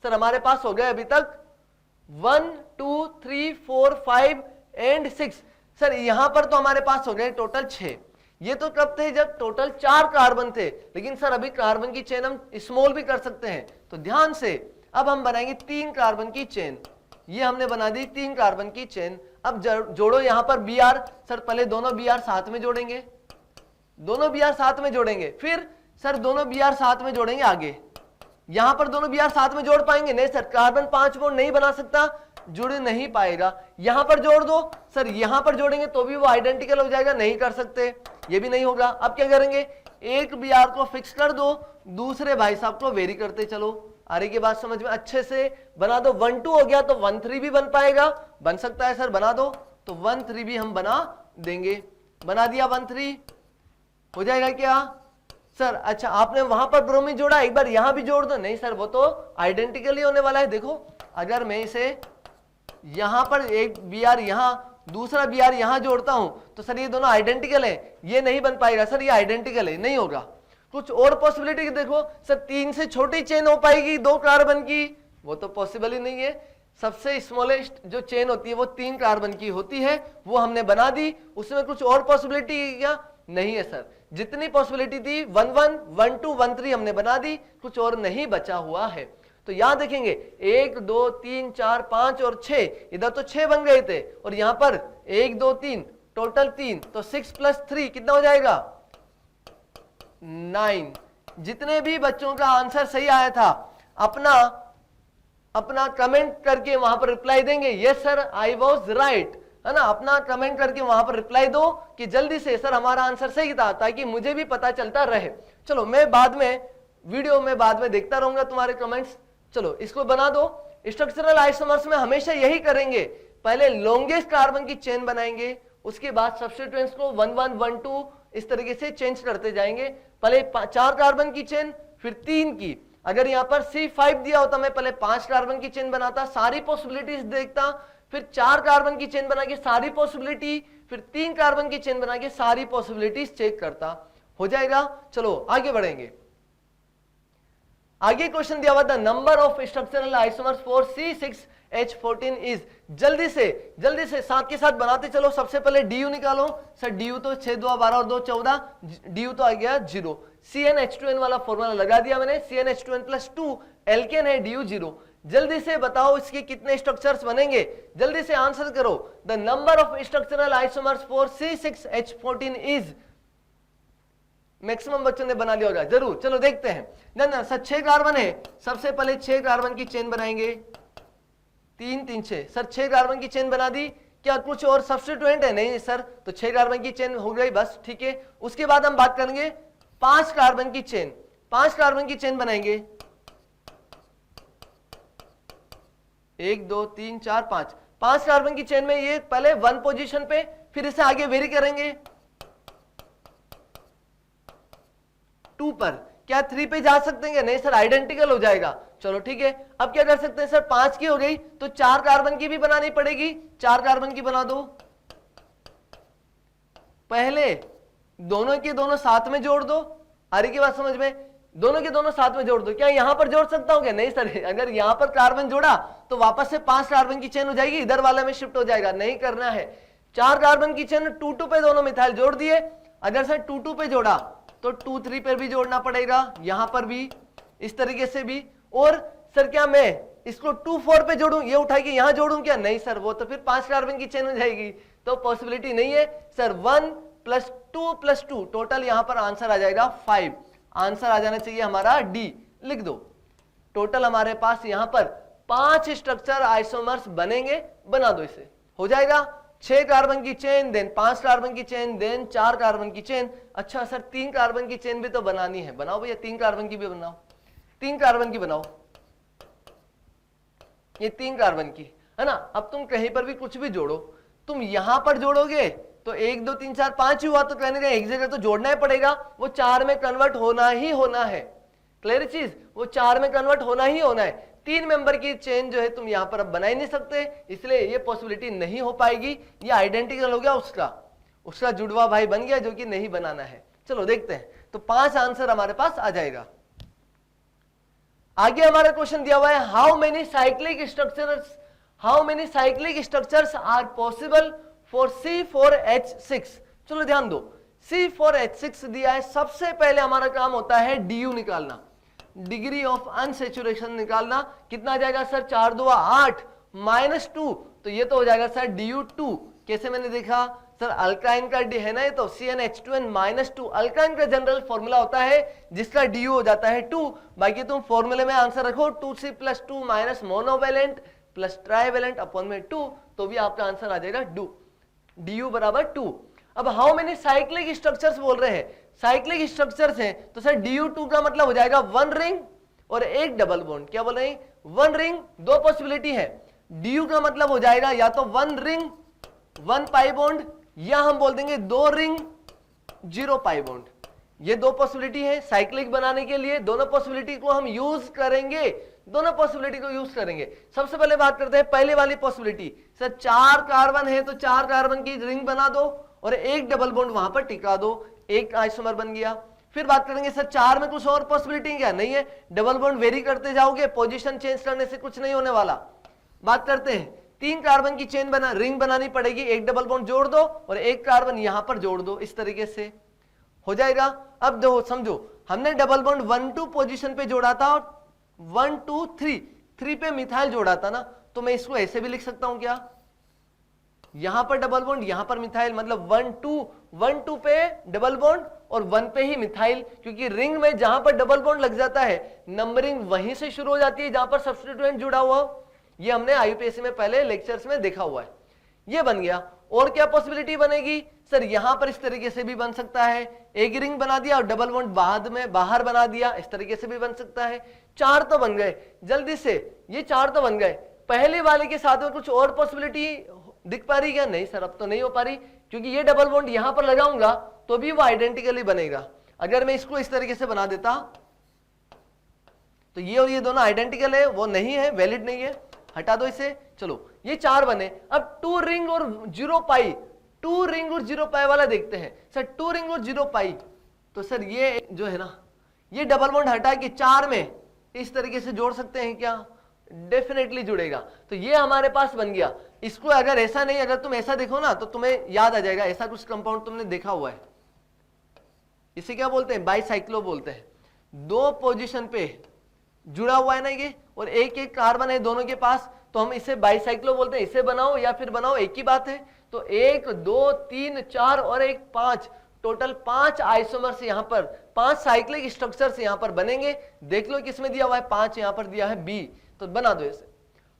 सर हमारे पास हो गए अभी तक 1, 2, 3, 4, 5 एंड 6। सर यहां पर तो हमारे पास हो गए टोटल 6। ये तो कब थे? जब टोटल 4 कार्बन थे। लेकिन सर अभी कार्बन की चेन हम स्मॉल भी कर सकते हैं, तो ध्यान से अब हम बनाएंगे 3 कार्बन की चेन। ये हमने बना दी 3 कार्बन की चेन। अब जोड़ो यहां पर Br। सर पहले दोनों Br साथ में जोड़ेंगे, दोनों Br साथ में जोड़ेंगे, फिर सर दोनों Br साथ में जोड़ेंगे आगे। यहां पर दोनों Br साथ में जोड़ पाएंगे? नहीं सर, कार्बन 5 बॉन्ड नहीं बना सकता, जुड़ नहीं पाएगा। यहां पर जोड़ दो सर, यहां पर जोड़ेंगे तो भी वो आइडेंटिकल हो जाएगा, नहीं कर सकते, ये भी नहीं होगा। अब क्या करेंगे, एक Br को फिक्स कर दो, दूसरे भाई साहब को वेरी करते चलो। आगे की बात समझ में? अच्छे से बना दो। 1-2 हो गया तो 1-3 भी बन पाएगा, बन सकता है सर, बना दो। तो 1-3 भी हम बना देंगे। बना दिया 1-3, हो जाएगा क्या सर? अच्छा आपने वहां पर ब्रोमीन जोड़ा, एक बार यहां भी जोड़ दो। नहीं सर वो तो आइडेंटिकल ही होने वाला है। देखो अगर मैं इसे यहां पर एक Br यहां, दूसरा Br यहां जोड़ता हूं तो सर ये दोनों आइडेंटिकल है, ये नहीं बन पाएगा सर, ये आइडेंटिकल है, नहीं होगा। कुछ और पॉसिबिलिटी देखो सर, 3 से छोटी चेन हो पाएगी 2 कार्बन की? वो तो पॉसिबल ही नहीं है। सबसे स्मॉलेस्ट जो चेन होती है वो 3 कार्बन की होती है, वो हमने बना दी। उसमें कुछ और पॉसिबिलिटी क्या? नहीं है सर। जितनी पॉसिबिलिटी थी 1-1, 1-2, 1-3 हमने बना दी, कुछ और नहीं बचा हुआ है। तो यहां देखेंगे 1, 2, 3, 4, 5 और 6, इधर तो 6 बन गए थे, और यहां पर 1, 2, 3, टोटल 3, तो 6 + 3 कितना हो जाएगा 9। जितने भी बच्चों का आंसर सही आया था अपना कमेंट करके वहां पर रिप्लाई देंगे, yes sir I was right, है ना। अपना कमेंट करके वहां पर रिप्लाई दो कि जल्दी से सर हमारा आंसर सही था, ताकि मुझे भी पता चलता रहे। चलो मैं बाद में वीडियो में बाद में देखता रहूंगा तुम्हारे कमेंट्स। चलो इसको बना दो। स्ट्रक्चरल आइसोमर्स में हमेशा यही करेंगे, पहले लॉन्गेस्ट कार्बन की चेन बनाएंगे, उसके बाद सब्स्टिट्यूएंट्स को 1-1, 1-2 इस तरीके से चेंज करते जाएंगे। पहले 4 कार्बन की चेन, फिर 3 की। अगर यहां पर C5 दिया होता, मैं पहले 5 कार्बन की चेन बनाता, सारी पॉसिबिलिटीज देखता, फिर 4 कार्बन की चेन बना के सारी पॉसिबिलिटी, फिर 3 कार्बन की चेन बना के सारी पॉसिबिलिटीज चेक करता। हो जाएगा। चलो आगे बढ़ेंगे। आगे क्वेश्चन दिया हुआ था number of structural isomers for C6H14 is. जल्दी से साथ के साथ बनाते चलो। सबसे पहले DU निकालो। सर DU तो 6 2 12 और 2 14, DU तो आ गया 0। CnH2n वाला फॉर्मूला लगा दिया मैंने, CnH2n प्लस 2 एल्केन है, DU 0। जल्दी से बताओ इसके कितने स्ट्रक्चर्स बनेंगे, जल्दी से आंसर करो। The number of structural isomers for C6H14 is. Maximum बच्चों ने बना लिया होगा जरूर। चलो देखते हैं। ना सर 6 कार्बन है, सबसे पहले 6 कार्बन की चेन बनाएंगे। 3 3 6। सर 6 कार्बन की चेन बना दी, क्या कुछ और सब्स्टिट्यूएंट है? नहीं सर, तो 6 कार्बन की चेन हो गई बस, ठीक है। उसके बाद हम बात करेंगे 5 कार्बन की चेन। 5 कार्बन की चेन बनाएंगे, 1 2 3 4 5। 5 कार्बन की चेन में ये पहले 1 पोजीशन पे, फिर इसे आगे वेरी करेंगे 2 पर। क्या 3 पे जा सकते हैं? नहीं सर, आइडेंटिकल हो जाएगा। चलो ठीक है, अब क्या कर सकते हैं सर, 5 की हो गई तो 4 कार्बन की भी बनानी पड़ेगी। 4 कार्बन की बना दो। पहले दोनों के दोनों साथ में जोड़ दो। आ रही की बात समझ में? दोनों के दोनों साथ में जोड़ दो। क्या यहां पर जोड़ सकता हूं क्या? नहीं सर, अगर यहां पर कार्बन जोड़ा तो वापस से 5 कार्बन की चेन हो जाएगी, इधर वाले में शिफ्ट हो जाएगा, नहीं करना है। 4 कार्बन की चेन 2 2 पे दोनों मिथाइल जोड़ दिए। अगर सर 2 2 पे जोड़ा तो 2 3 पर भी जोड़ना पड़ेगा, यहां पर भी इस तरीके से भी। और सर क्या मैं इसको 2 4 पे जोड़ूं, ये उठा के यहां जोड़ूं क्या? नहीं सर, वो तो फिर 5 कार्बन की चेन हो जाएगी, तो पॉसिबिलिटी नहीं है। सर 1 + 2 टोटल यहां पर आंसर आ जाएगा 5। आंसर आ जाना चाहिए हमारा डी, लिख दो। टोटल हमारे पास यहां पर 5 स्ट्रक्चर आइसोमर्स बनेंगे, बना दो इसे, हो जाएगा। 6 कार्बन की चेन, देन 5 कार्बन की चेन, देन 4 कार्बन की चेन। अच्छा सर 3 कार्बन की चेन भी तो बनानी है, बनाओ भैया, 3 कार्बन की भी बनाओ। 3 कार्बन की बनाओ, ये 3 कार्बन की है ना। अब तुम कहीं पर भी कुछ भी जोड़ो, तुम यहां पर जोड़ोगे तो 1 2 3 4 5 ही हुआ, तो कहने का एक जगह तो जोड़ना ही पड़ेगा, वो 4 में कन्वर्ट होना ही होना है। क्लियर चीज, वो 4 में कन्वर्ट होना ही होना है। 3 मेंबर की चेन जो है तुम यहां पर अब बना ही नहीं सकते, इसलिए ये पॉसिबिलिटी नहीं हो पाएगी। ये आइडेंटिकल हो गया, उसका जुड़वा भाई बन गया, जो कि नहीं बनाना है। चलो देखते हैं, तो 5 आंसर हमारे पास आ जाएगा। आगे हमारा क्वेश्चन दिया हुआ है how many cyclic structures are possible for C4H6। चलो ध्यान दो, C4H6 दिया है। सबसे पहले हमारा काम होता है DU निकालना, डिग्री ऑफ अनसेचुरेशन निकालना। कितना आ जाएगा सर? 4 2 8 -2, तो ये तो हो जाएगा सर DU2। कैसे मैंने देखा सर, अल्काइन का डी है ना, ये तो CnH2n -2 अल्काइन का जनरल फॉर्मूला होता है जिसका DU हो जाता है 2। बाकी तुम फॉर्मूले में आंसर रखो 2C + 2 - monovalent plus trivalent upon में 2, तो भी आपका आंसर आ जाएगा DU बराबर 2। अब हाउ मेनी साइक्लिक स्ट्रक्चर्स बोल रहे हैं, साइक्लिक स्ट्रक्चर्स हैं, तो सर DU2 का मतलब हो जाएगा 1 रिंग और 1 डबल बॉन्ड। क्या बोल रहे हैं? 1 रिंग, 2 पॉसिबिलिटी है। DU का मतलब हो जाएगा या तो 1 रिंग 1 पाई बॉन्ड, या हम बोल देंगे 2 रिंग 0 पाई बॉन्ड। ये 2 पॉसिबिलिटी है साइक्लिक बनाने के लिए। दोनों पॉसिबिलिटी को हम यूज करेंगे, सबसे पहले बात करते हैं पहले वाली पॉसिबिलिटी। सर 4 कार्बन है तो 4 कार्बन की रिंग बना दो और 1 डबल बॉन्ड वहां पर टिका दो, एक आइसोमर बन गया। फिर बात करेंगे सर 4 में कुछ और पॉसिबिलिटी क्या? नहीं है, डबल बॉन्ड वेरी करते जाओगे, पोजीशन चेंज करने से कुछ नहीं होने वाला। बात करते हैं 3 कार्बन की चेन रिंग बनानी पड़ेगी, 1 डबल बॉन्ड जोड़ दो और 1 कार्बन यहां पर जोड़ दो, इस तरीके से हो जाएगा। अब देखो समझो, हमने डबल बॉन्ड 1 2 पोजीशन पे जोड़ा था और 1 2 3 पे मिथाइल जोड़ा था ना, तो मैं इसको ऐसे भी लिख सकता हूं क्या? यहां पर डबल बॉन्ड, यहां पर मिथाइल, मतलब 1 2 पे डबल बॉन्ड और 1 पे ही मिथाइल, क्योंकि रिंग में जहां पर डबल बॉन्ड लग जाता है नंबरिंग वहीं से शुरू हो जाती है जहां पर सब्स्टिट्यूएंट जुड़ा हुआ। ये हमने आईयूपीएससी में पहले लेक्चर्स में देखा हुआ है। ये बन गया। और क्या पॉसिबिलिटी बनेगी सर? यहां पर इस तरीके से भी बन सकता है, एक रिंग बना दिया और डबल बॉन्ड बाद में बाहर बना दिया, इस तरीके से भी बन सकता है। 4 तो बन गए जल्दी से, ये 4 तो बन गए। पहले वाले के साथ में कुछ और पॉसिबिलिटी दिख पा रही क्या? नहीं सर, अब तो नहीं हो पा रही, क्योंकि ये डबल बॉन्ड यहां पर लगाऊंगा तो भी वो आइडेंटिकली बनेगा। अगर मैं इसको इस तरीके से बना देता तो ये और ये दोनों आइडेंटिकल है, वो नहीं है, वैलिड नहीं है, हटा दो इसे। चलो ये 4 बने। अब 2 रिंग और 0 पाई, 2 रिंग और 0 पाई वाला देखते हैं। सर 2 रिंग और 0 पाई, तो सर ये जो है ना, ये डबल बॉन्ड हटा के 4 में इस तरीके से जोड़ सकते हैं क्या? डेफिनेटली जुड़ेगा। तो ये हमारे पास बन गया। इसको अगर ऐसा नहीं, अगर तुम ऐसा देखो ना तो तुम्हें याद आ जाएगा, ऐसा कुछ कंपाउंड तुमने देखा हुआ है, इसे क्या बोलते हैं? बाईसाइक्लो बोलते हैं। दो पोजीशन पे जुड़ा हुआ है ना ये, और एक एक कार्बन है दोनों के पास, तो हम इसे बाईसाइक्लो बोलते हैं। इसे बनाओ या फिर बनाओ, एक ही बात है। तो 1 2 3 4 और 1 5, टोटल 5 आइसोमर्स यहां पर, 5 साइक्लिक स्ट्रक्चर्स यहां पर बनेंगे। देख लो किसमें दिया हुआ है, 5 यहां पर दिया है बी, तो बना दो इसे,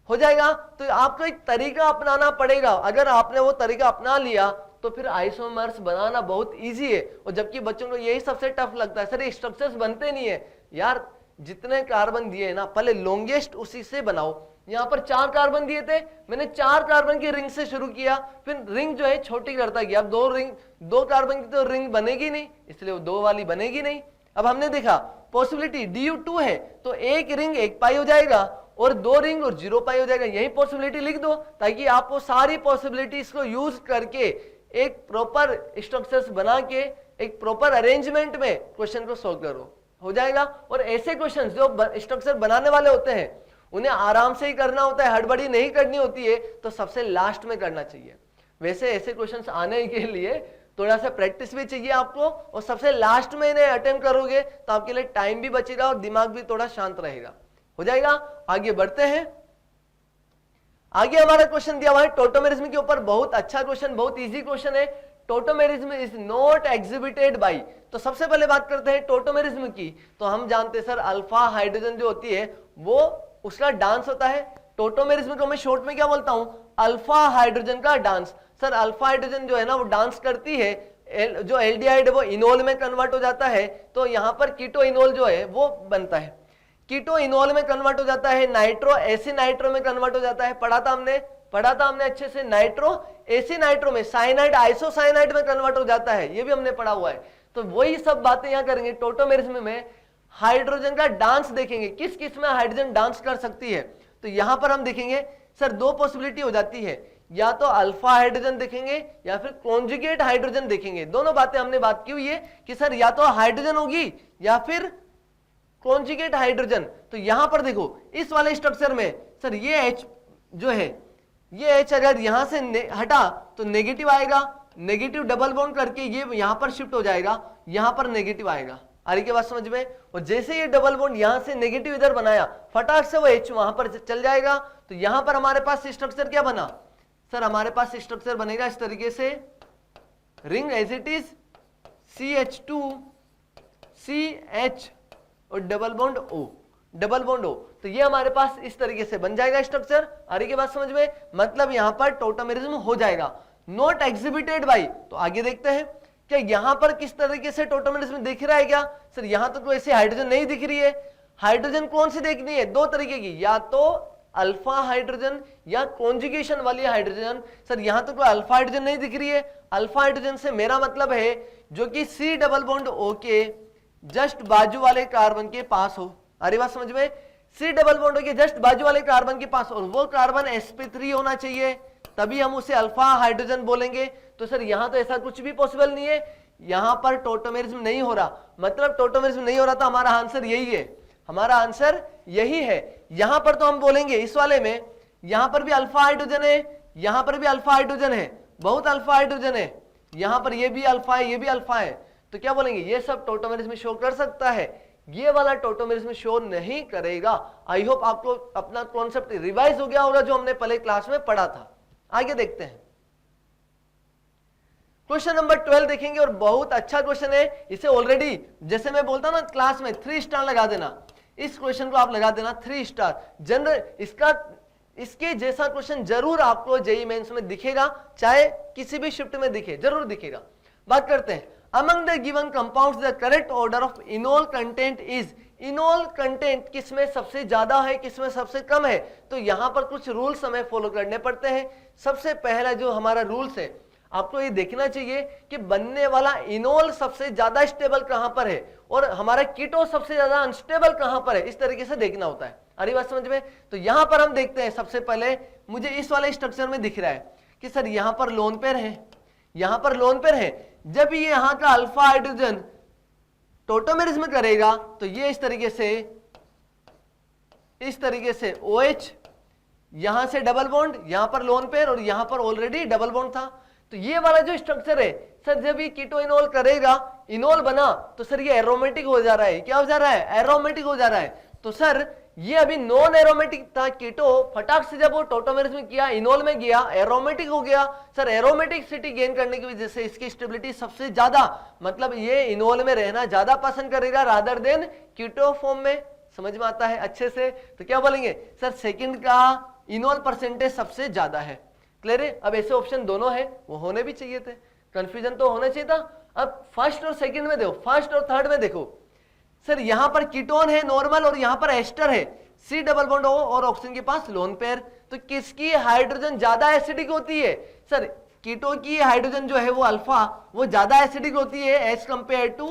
हो जाएगा। तो आपको एक तरीका अपनाना पड़ेगा। अगर आपने वो तरीका अपना लिया तो फिर आइसोमर्स बनाना बहुत इजी है। और जबकि बच्चों को यही सबसे टफ लगता है, सर ये स्ट्रक्चर्स बनते नहीं है। यार जितने कार्बन दिए ना, पहले लॉन्गेस्ट उसी से बनाओ। यहां पर 4 कार्बन दिए थे, मैंने 4 कार्बन की रिंग से शुरू किया, फिर रिंग जो है छोटी करता गया। अब 2 कार्बन की तो रिंग बनेगी नहीं, इसलिए वो 2 वाली बनेगी नहीं। अब हमने देखा पॉसिबिलिटी DU2 है, तो एक रिंग 1 पाई हो जाएगा और 2 रिंग और 0 पाई हो जाएगा। यही पॉसिबिलिटी लिख दो, ताकि आप वो सारी पॉसिबिलिटीज को यूज करके एक प्रॉपर स्ट्रक्चर्स बना के एक प्रॉपर अरेंजमेंट में क्वेश्चन को सोल्व करो, हो जाएगा। और ऐसे क्वेश्चन जो स्ट्रक्चर बनाने वाले होते हैं उन्हें आराम से ही करना होता है, हड़बड़ी नहीं करनी होती है, तो सबसे लास्ट में करना चाहिए। वैसे ऐसे क्वेश्चंस आने के लिए थोड़ा सा प्रैक्टिस भी चाहिए आपको, और सबसे लास्ट में इन्हें अटेम्प्ट करोगे तो आपके लिए टाइम भी बचेगा और दिमाग भी थोड़ा शांत रहेगा, हो जाएगा। आगे बढ़ते हैं। आगे हमारा क्वेश्चन दिया हुआ है टोटोमेरिज्म के ऊपर, बहुत अच्छा क्वेश्चन, बहुत इजी क्वेश्चन है। Tautomerism is not exhibited by, तो सबसे पहले बात करते हैं टोटोमेरिज्म की। तो हम जानते हैं सर अल्फा हाइड्रोजन जो होती है वो उसका डांस होता है। टोटोमेरिज्म को मैं शॉर्ट में क्या बोलता हूं? अल्फा हाइड्रोजन का डांस। सर अल्फा हाइड्रोजन जो है ना वो डांस करती है, जो एल्डिहाइड है वो इनोल में कन्वर्ट हो जाता है, तो यहां पर कीटो इनोल जो है वो बनता है। कीटो इनोल में कन्वर्ट हो जाता है, नाइट्रो एसिनाइट्रो में कन्वर्ट हो जाता है। पढ़ा था हमने अच्छे से, नाइट्रो एसिनाइट्रो में, साइनाइड आइसोसाइनाइड में कन्वर्ट हो जाता है, ये भी हमने पढ़ा हुआ है। तो वही सब बातें यहां करेंगे। टोटोमेरिज्म में हाइड्रोजन का डांस देखेंगे, किस किस में हाइड्रोजन डांस कर सकती है। तो यहां पर हम देखेंगे सर 2 पॉसिबिलिटी हो जाती है, या तो अल्फा हाइड्रोजन देखेंगे या फिर कॉन्जुगेट हाइड्रोजन देखेंगे। दोनों बातें हमने बात की हुई है कि सर या तो हाइड्रोजन होगी या फिर कॉन्जुगेट हाइड्रोजन। तो यहां पर देखो इस वाले स्ट्रक्चर में सर ये H जो है, ये H अगर यहां से हटा तो नेगेटिव आएगा, नेगेटिव डबल बॉन्ड करके ये यहां पर शिफ्ट हो जाएगा, यहां पर नेगेटिव आएगा। आ रही की बात समझ में? और जैसे ये डबल बॉन्ड यहां से नेगेटिव इधर बनाया, फटाक से वो H वहां पर चल जाएगा। तो यहां पर हमारे पास स्ट्रक्चर क्या बना? सर हमारे पास स्ट्रक्चर बनेगा इस तरीके से, ring as it is CH2 CH और double bond O, double bond O। तो ये हमारे पास इस तरीके से बन जाएगा स्ट्रक्चर। आ रही की बात समझ में? मतलब यहां पर टोटोमेरिज्म हो जाएगा। नॉट एग्जिबिटेड बाई, तो आगे देखते हैं क्या यहां पर किस तरीके से टोटोमेरिज्म दिख रहा है क्या? सर यहां तो कोई ऐसी हाइड्रोजन नहीं दिख रही है। हाइड्रोजन कौन सी देखनी है? 2 तरीके की, या तो अल्फा हाइड्रोजन या कॉन्जुगेशन वाली हाइड्रोजन। सर यहां तो कोई अल्फा हाइड्रोजन नहीं दिख रही है। अल्फा हाइड्रोजन से मेरा मतलब है जो कि C डबल बॉन्ड O के जस्ट बाजू वाले कार्बन के पास हो। अरे बात समझ में? C डबल बॉन्ड O के जस्ट बाजू वाले कार्बन के पास, और वो कार्बन sp3 होना चाहिए, तभी हम उसे अल्फा हाइड्रोजन बोलेंगे। तो सर यहां तो ऐसा कुछ भी पॉसिबल नहीं है, यहां पर टोटोमेरिज्म नहीं हो रहा। मतलब टोटोमेरिज्म नहीं हो रहा, तो हमारा आंसर यही है, हमारा आंसर यही है। यहां पर तो हम बोलेंगे इस वाले में, यहां पर भी अल्फा हाइड्रोजन है, यहां पर भी अल्फा हाइड्रोजन है, बहुत अल्फा हाइड्रोजन है, यहां पर ये भी अल्फा है, ये भी अल्फा है। तो क्या बोलेंगे? ये सब टोटोमेरिज्म शो कर सकता है, ये वाला टोटोमेरिज्म शो नहीं करेगा। आई होप आपको अपना कॉन्सेप्ट रिवाइज हो गया होगा जो हमने पहले क्लास में पढ़ा था। आगे देखते हैं क्वेश्चन नंबर 12 देखेंगे, और बहुत अच्छा क्वेश्चन है। इसे ऑलरेडी जैसे मैं बोलता हूं ना क्लास में 3 स्टार लगा देना, इस क्वेश्चन को आप लगा देना 3 स्टार। जनरल इसके जैसा क्वेश्चन जरूर आपको जेईई मेंस में दिखेगा, चाहे किसी भी शिफ्ट में दिखे, जरूर दिखेगा। बात करते हैं among the given compounds the correct order of enol content is. Enol content किसमें सबसे ज्यादा है, किसमें सबसे कम है? तो यहां पर कुछ रूल्स हमें फॉलो करने पड़ते हैं। सबसे पहला जो हमारा रूल्स है, आपको ये देखना चाहिए कि बनने वाला इनोल सबसे ज्यादा स्टेबल कहां पर है और हमारा कीटो सबसे ज्यादा अनस्टेबल कहां पर है, इस तरीके से देखना होता है। अरे बात समझ में? तो यहां पर हम देखते हैं, सबसे पहले मुझे इस वाले स्ट्रक्चर में दिख रहा है कि सर यहां पर लोन पेयर है, यहां पर लोन पेयर है। जब ये यहां का अल्फा हाइड्रोजन टोटोमेरिज्म करेगा तो ये इस तरीके से इस तरीके से OH, यहां से डबल बॉन्ड, यहां पर लोन पेयर और यहां पर ऑलरेडी डबल बॉन्ड था। तो ये वाला जो स्ट्रक्चर है सर, जब ये कीटो इनोल करेगा, इनोल बना तो सर ये एरोमेटिक हो जा रहा है। क्या हो जा रहा है? एरोमेटिक हो जा रहा है। तो सर ये अभी नॉन एरोमेटिक था कीटो, फटाक से जब वो टोटोमेरेस में किया, इनोल में गया, एरोमेटिक हो गया। सर एरोमेटिसिटी गेन करने की वजह से इसकी स्टेबिलिटी सबसे ज्यादा, मतलब ये इनोल में रहना ज्यादा पसंद करेगा रादर देन कीटो फॉर्म में। समझ में आता है अच्छे से? तो क्या बोलेंगे सर, सेकंड का इनोल परसेंटेज सबसे ज्यादा है। क्लियर है? अब ऐसे ऑप्शन दोनों है, वो होने भी चाहिए थे, कंफ्यूजन तो होना चाहिए था। अब फर्स्ट और सेकंड में देखो, फर्स्ट और थर्ड में देखो सर, यहां पर कीटोन है नॉर्मल और यहां पर एस्टर है, सी डबल बॉन्ड हो और ऑक्सीजन के पास लोन पेयर, तो किसकी हाइड्रोजन ज्यादा एसिडिक होती है? सर कीटो की हाइड्रोजन जो है वो अल्फा, वो ज्यादा एसिडिक होती है as compare to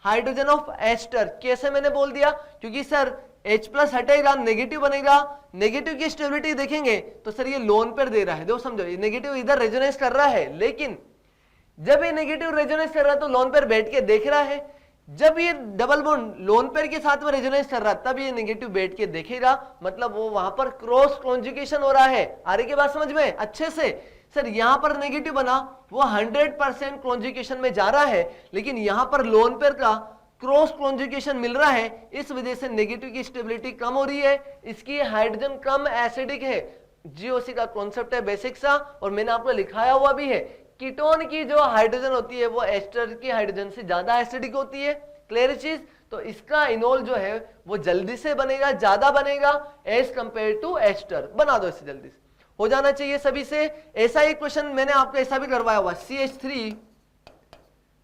hydrogen of ester. कैसे मैंने बोल दिया? क्योंकि सर H प्लस हटेगा, नेगेटिव बनेगा, नेगेटिव की स्टेबिलिटी देखेंगे तो सर ये लोन पेयर दे रहा है। देखो समझो, ये नेगेटिव इधर रेजोनेंस कर रहा है, लेकिन जब ये नेगेटिव रेजोनेंस कर रहा है तो लोन पेयर बैठ के देख रहा है। जब ये डबल बॉन्ड लोन पेयर के साथ में रेजोनेंस कर रहा है तब ये नेगेटिव बैठ के देखेगा, मतलब वो वहां पर क्रॉस कॉन्जुगेशन हो रहा है। आ रही की बात समझ में अच्छे से? सर यहां पर नेगेटिव बना, वो 100% कॉन्जुगेशन में जा रहा है, लेकिन यहां पर लोन पेयर का क्रॉस कॉन्जुगेशन मिल रहा है, इस वजह से नेगेटिव की स्टेबिलिटी कम हो रही है, इसकी हाइड्रोजन कम एसिडिक है। जीओसी का कॉन्सेप्ट है बेसिक सा, और मैंने आपको लिखाया हुआ भी है। कीटोन की जो हाइड्रोजन होती है वो एस्टर की हाइड्रोजन से ज्यादा एसिडिक होती है। क्लियर चीज? तो इसका इनोल जो है वो जल्दी से बनेगा, ज्यादा बनेगा एज कंपेयर टू एस्टर। बना दो इसे, जल्दी से हो जाना चाहिए सभी से। ऐसा ही क्वेश्चन मैंने आपको ऐसा भी करवाया हुआ, CH3।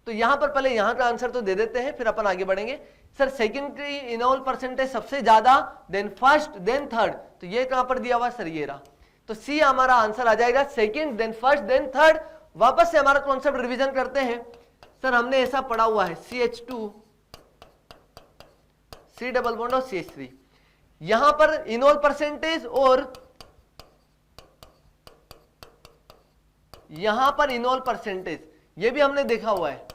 तो यहां पर पहले यहां का आंसर तो दे देते हैं, फिर अपन आगे बढ़ेंगे। सर सेकंड की इनोल परसेंटेज सबसे ज्यादा, देन फर्स्ट, देन थर्ड। तो ये कहां पर दिया हुआ सर? ये रहा। तो सी हमारा आंसर आ जाएगा, second, then first, then third. वापस से हमारा कॉन्सेप्ट रिवीजन करते हैं। सर हमने ऐसा पढ़ा हुआ है, CH2, C डबल बॉन्ड और CH3। यहां पर इनोल परसेंटेज और यहां पर इनोल परसेंटेज, ये भी हमने देखा हुआ है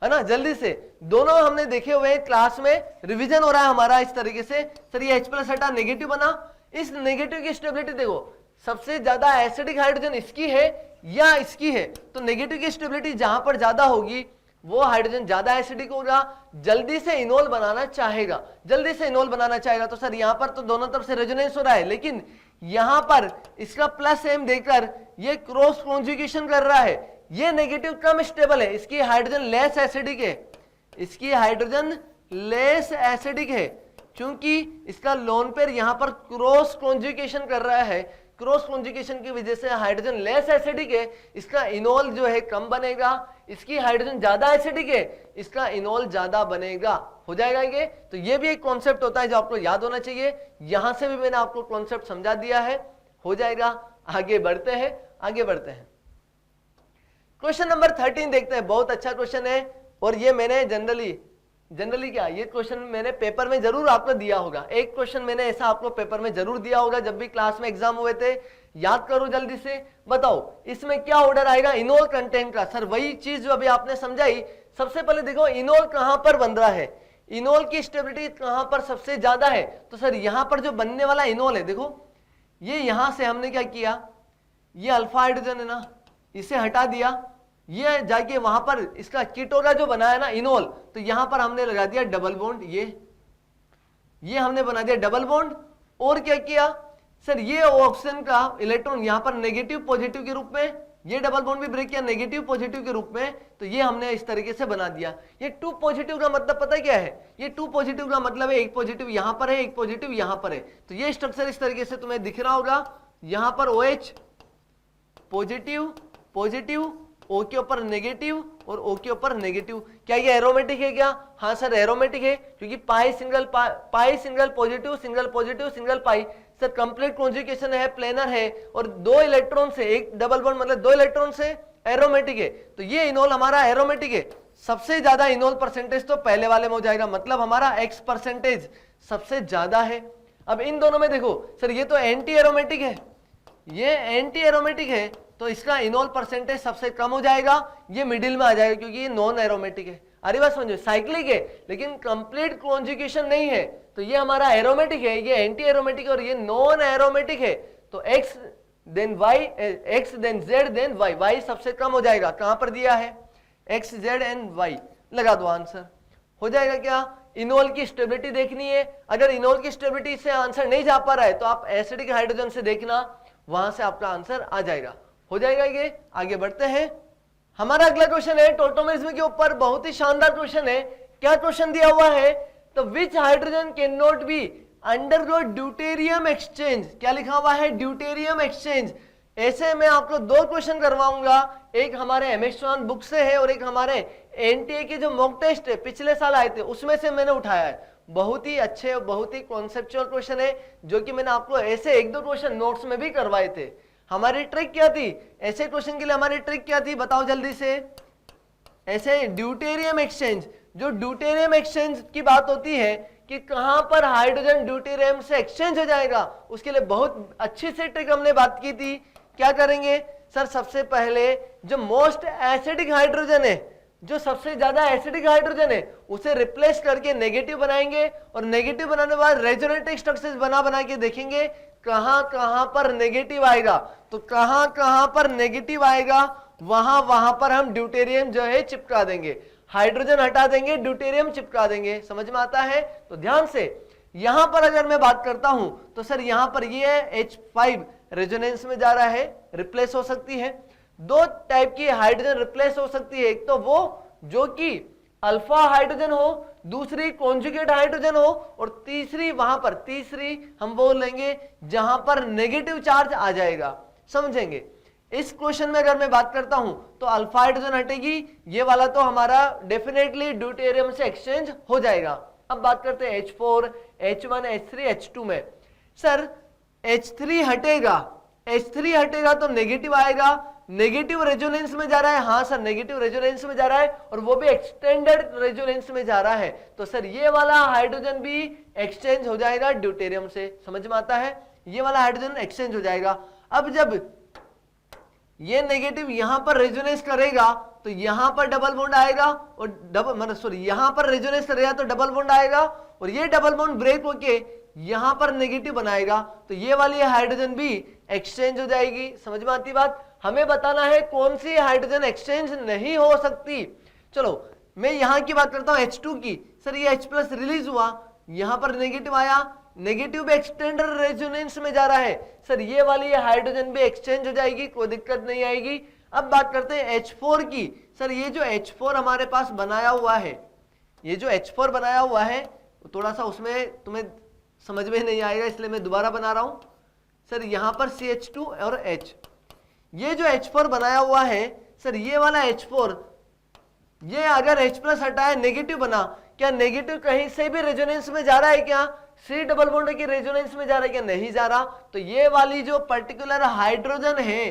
ना? जल्दी से दोनों हमने देखे हुए हैं, क्लास में रिवीजन हो रहा है हमारा इस तरीके से। सर ये H प्लस हटा, नेगेटिव बना, इस नेगेटिव की स्टेबिलिटी देखो, सबसे ज्यादा एसिडिक हाइड्रोजन इसकी है या इसकी है, तो नेगेटिव की स्टेबिलिटी जहां पर ज्यादा होगी वो हाइड्रोजन ज्यादा एसिडिक होगा, जल्दी से इनोल बनाना चाहेगा, जल्दी से इनोल बनाना चाहेगा। तो सर यहां पर तो दोनों तरफ से रेजोनेंस हो रहा है, लेकिन यहां पर इसका प्लस एम देकर ये क्रॉस कॉन्जुगेशन कर रहा है। ये नेगेटिव कम स्टेबल है, इसकी हाइड्रोजन लेस एसिडिक है, इसकी हाइड्रोजन लेस एसिडिक है, क्योंकि इसका लोन पेयर यहां पर क्रॉस कॉन्जुगेशन कर रहा है। क्रॉस कॉन्जुगेशन की वजह से हाइड्रोजन लेस एसिडिक है, इसका इनोल जो है कम बनेगा। इसकी हाइड्रोजन ज्यादा एसिडिक है, इसका इनोल ज्यादा बनेगा। हो जाएगा ये? तो ये भी एक कॉन्सेप्ट होता है जो आपको याद होना चाहिए। यहां से भी मैंने आपको कॉन्सेप्ट समझा दिया है, हो जाएगा। आगे बढ़ते हैं, आगे बढ़ते हैं। क्वेश्चन नंबर 13 देखते हैं। बहुत अच्छा क्वेश्चन है, और ये मैंने जनरली क्या, ये क्वेश्चन मैंने पेपर में जरूर आपको दिया होगा। एक क्वेश्चन मैंने ऐसा आपको पेपर में जरूर दिया होगा जब भी क्लास में एग्जाम हुए थे। याद करो जल्दी से, बताओ इसमें क्या ऑर्डर आएगा इनोल कंटेंट का? सर वही चीज जो अभी आपने समझाई। सबसे पहले देखो इनोल कहां पर बन रहा है, इनोल की स्टेबिलिटी कहां पर सबसे ज्यादा है। तो सर यहां पर जो बनने वाला इनोल है, देखो ये यहां से हमने क्या किया, ये अल्फा हाइड्रोजन है ना, इसे हटा दिया, ये जाके वहां पर इसका कीटोरा जो बनाया ना इनोल, तो यहां पर हमने लगा दिया डबल बॉन्ड, ये हमने बना दिया डबल बॉन्ड। और क्या किया सर, ये ऑक्सीजन का इलेक्ट्रॉन यहां पर नेगेटिव पॉजिटिव के रूप में, ये डबल बॉन्ड भी ब्रेक किया नेगेटिव पॉजिटिव के रूप में, तो ये हमने इस तरीके से बना दिया। ये 2 पॉजिटिव का मतलब पता है क्या है? ये 2 पॉजिटिव का मतलब है एक पॉजिटिव यहां पर है, एक पॉजिटिव यहां पर है। तो ये स्ट्रक्चर इस तरीके से तुम्हें दिख रहा होगा। यहां पर OH पॉजिटिव पॉजिटिव, O के ऊपर नेगेटिव और O के ऊपर नेगेटिव। क्या ये एरोमेटिक है क्या? हाँ सर एरोमेटिक है, क्योंकि pi single positive single positive single pi. Sir complete conjugation है, प्लेनर है, और 2 इलेक्ट्रॉन से एक डबल बॉन्ड मतलब 2 इलेक्ट्रॉन से एरोमेटिक है। तो ये इनोल हमारा एरोमेटिक है। सबसे ज्यादा इनोल परसेंटेज तो पहले वाले में हो जाएगा, मतलब हमारा X परसेंटेज सबसे ज्यादा है। अब इन दोनों में देखो सर, ये तो एंटी एरोमेटिक है, ये एंटी एरोमेटिक है, तो इसका इनोल परसेंटेज सबसे कम हो जाएगा, ये मिडिल में आ जाएगा क्योंकि ये नॉन एरोमेटिक है। अरे बात समझो, साइक्लिक है लेकिन कंप्लीट कॉन्जुगेशन नहीं है, तो ये हमारा एरोमेटिक है, ये एंटी एरोमेटिक और ये नॉन एरोमेटिक है। तो x then y, x then z then y, y सबसे कम हो जाएगा। कहां पर दिया है? x z एंड y, लगा दो, आंसर हो जाएगा। क्या इनोल की स्टेबिलिटी देखनी है? अगर इनोल की स्टेबिलिटी से आंसर नहीं जा पा रहा है तो आप एसिडिक हाइड्रोजन से देखना, वहां से आपका आंसर आ जाएगा। हो जाएगा ये। आगे बढ़ते हैं। हमारा अगला क्वेश्चन है टोटोमेरिज्म के ऊपर, बहुत ही शानदार क्वेश्चन है। क्या क्वेश्चन दिया हुआ है? तो which hydrogen can not be undergo deuterium exchange. क्या लिखा हुआ है? Deuterium exchange. ऐसे मैं आपको दो क्वेश्चन करवाऊंगा, एक हमारे एमएक्स1 बुक से है और एक हमारे एनटीए के जो मॉक टेस्ट है पिछले साल आए थे उसमें से मैंने उठाया है। बहुत ही अच्छे, बहुत ही कॉन्सेप्चुअल क्वेश्चन है, जो कि मैंने आपको ऐसे एक दो क्वेश्चन नोट्स में भी करवाए थे। हमारी ट्रिक क्या थी ऐसे क्वेश्चन के लिए? हमारी ट्रिक क्या थी बताओ जल्दी से। ऐसे ड्यूटेरियम एक्सचेंज, जो ड्यूटेरियम एक्सचेंज की बात होती है कि कहां पर हाइड्रोजन ड्यूटेरियम से एक्सचेंज हो जाएगा, उसके लिए बहुत अच्छी से ट्रिक हमने बात की थी। क्या करेंगे सर? सबसे पहले जो मोस्ट एसिडिक हाइड्रोजन है, जो सबसे ज्यादा एसिडिक हाइड्रोजन है, उसे रिप्लेस करके नेगेटिव बनाएंगे और नेगेटिव बनाने के बाद रेजोनेटिव स्ट्रक्चर्स बना के देखेंगे कहां कहां पर नेगेटिव आएगा। तो कहां कहां पर नेगेटिव आएगा वहां वहां पर हम ड्यूटेरियम जो है चिपका देंगे, हाइड्रोजन हटा देंगे, ड्यूटेरियम चिपका देंगे। समझ में आता है? तो ध्यान से यहां पर अगर मैं बात करता हूं तो सर यहां पर ये है H5 रेजोनेंस में जा रहा है, रिप्लेस हो सकती है। दो टाइप की हाइड्रोजन रिप्लेस हो सकती है, एक तो वो जो कि अल्फा हाइड्रोजन हो, दूसरी कॉन्जुगेट हाइड्रोजन हो, और तीसरी वहां पर तीसरी हम बोल लेंगे जहां पर नेगेटिव चार्ज आ जाएगा। समझेंगे? इस क्वेश्चन में अगर मैं बात करता हूं तो अल्फा हाइड्रोजन हटेगी, ये वाला तो हमारा डेफिनेटली ड्यूटेरियम से एक्सचेंज हो जाएगा। अब बात करते हैं H4, H1, H3, H2 में। सर H3 हटेगा, H3 हटेगा तो नेगेटिव आएगा, नेगेटिव रेजोनेंस में जा रहा है। हाँ सर, नेगेटिव रेजोनेंस में जा रहा है और वो भी एक्सटेंडेड रेजोनेंस में जा रहा है, तो सर ये वाला हाइड्रोजन भी एक्सचेंज हो जाएगा ड्यूटेरियम से। समझ में आता है? ये वाला हाइड्रोजन एक्सचेंज हो जाएगा। अब जब ये नेगेटिव यहां पर रेजोनेंस करेगा तो यहां पर डबल बॉन्ड आएगा और यहां पर रेजोनेंस करेगा तो डबल बॉन्ड आएगा और ये डबल बॉन्ड ब्रेक होके यहां पर नेगेटिव बनाएगा, तो ये वाली हाइड्रोजन भी एक्सचेंज हो जाएगी। समझ में आती बात? हमें बताना है कौन सी हाइड्रोजन एक्सचेंज नहीं हो सकती। चलो मैं यहां की बात करता हूं H2 की। सर ये H+ रिलीज हुआ, यहां पर नेगेटिव आया, नेगेटिव भी एक्सटेंडेड रेजोनेंस में जा रहा है, सर ये वाली हाइड्रोजन भी एक्सचेंज हो जाएगी, कोई दिक्कत नहीं आएगी। अब बात करते हैं H4 की। सर ये जो H4 हमारे पास बनाया हुआ है, ये जो H4 बनाया हुआ है थोड़ा सा उसमें तुम्हें समझ में नहीं आएगा, इसलिए मैं दोबारा बना रहा हूं। सर यहां पर CH2 और H, ये जो H4 बनाया हुआ है, सर ये वाला H4, ये अगर H+ हटाए नेगेटिव बना, क्या नेगेटिव कहीं से भी रेजोनेंस में जा रहा है? क्या C डबल बॉन्ड की रेजोनेंस में जा रहा है? क्या नहीं जा रहा। तो ये वाली जो पर्टिकुलर हाइड्रोजन है,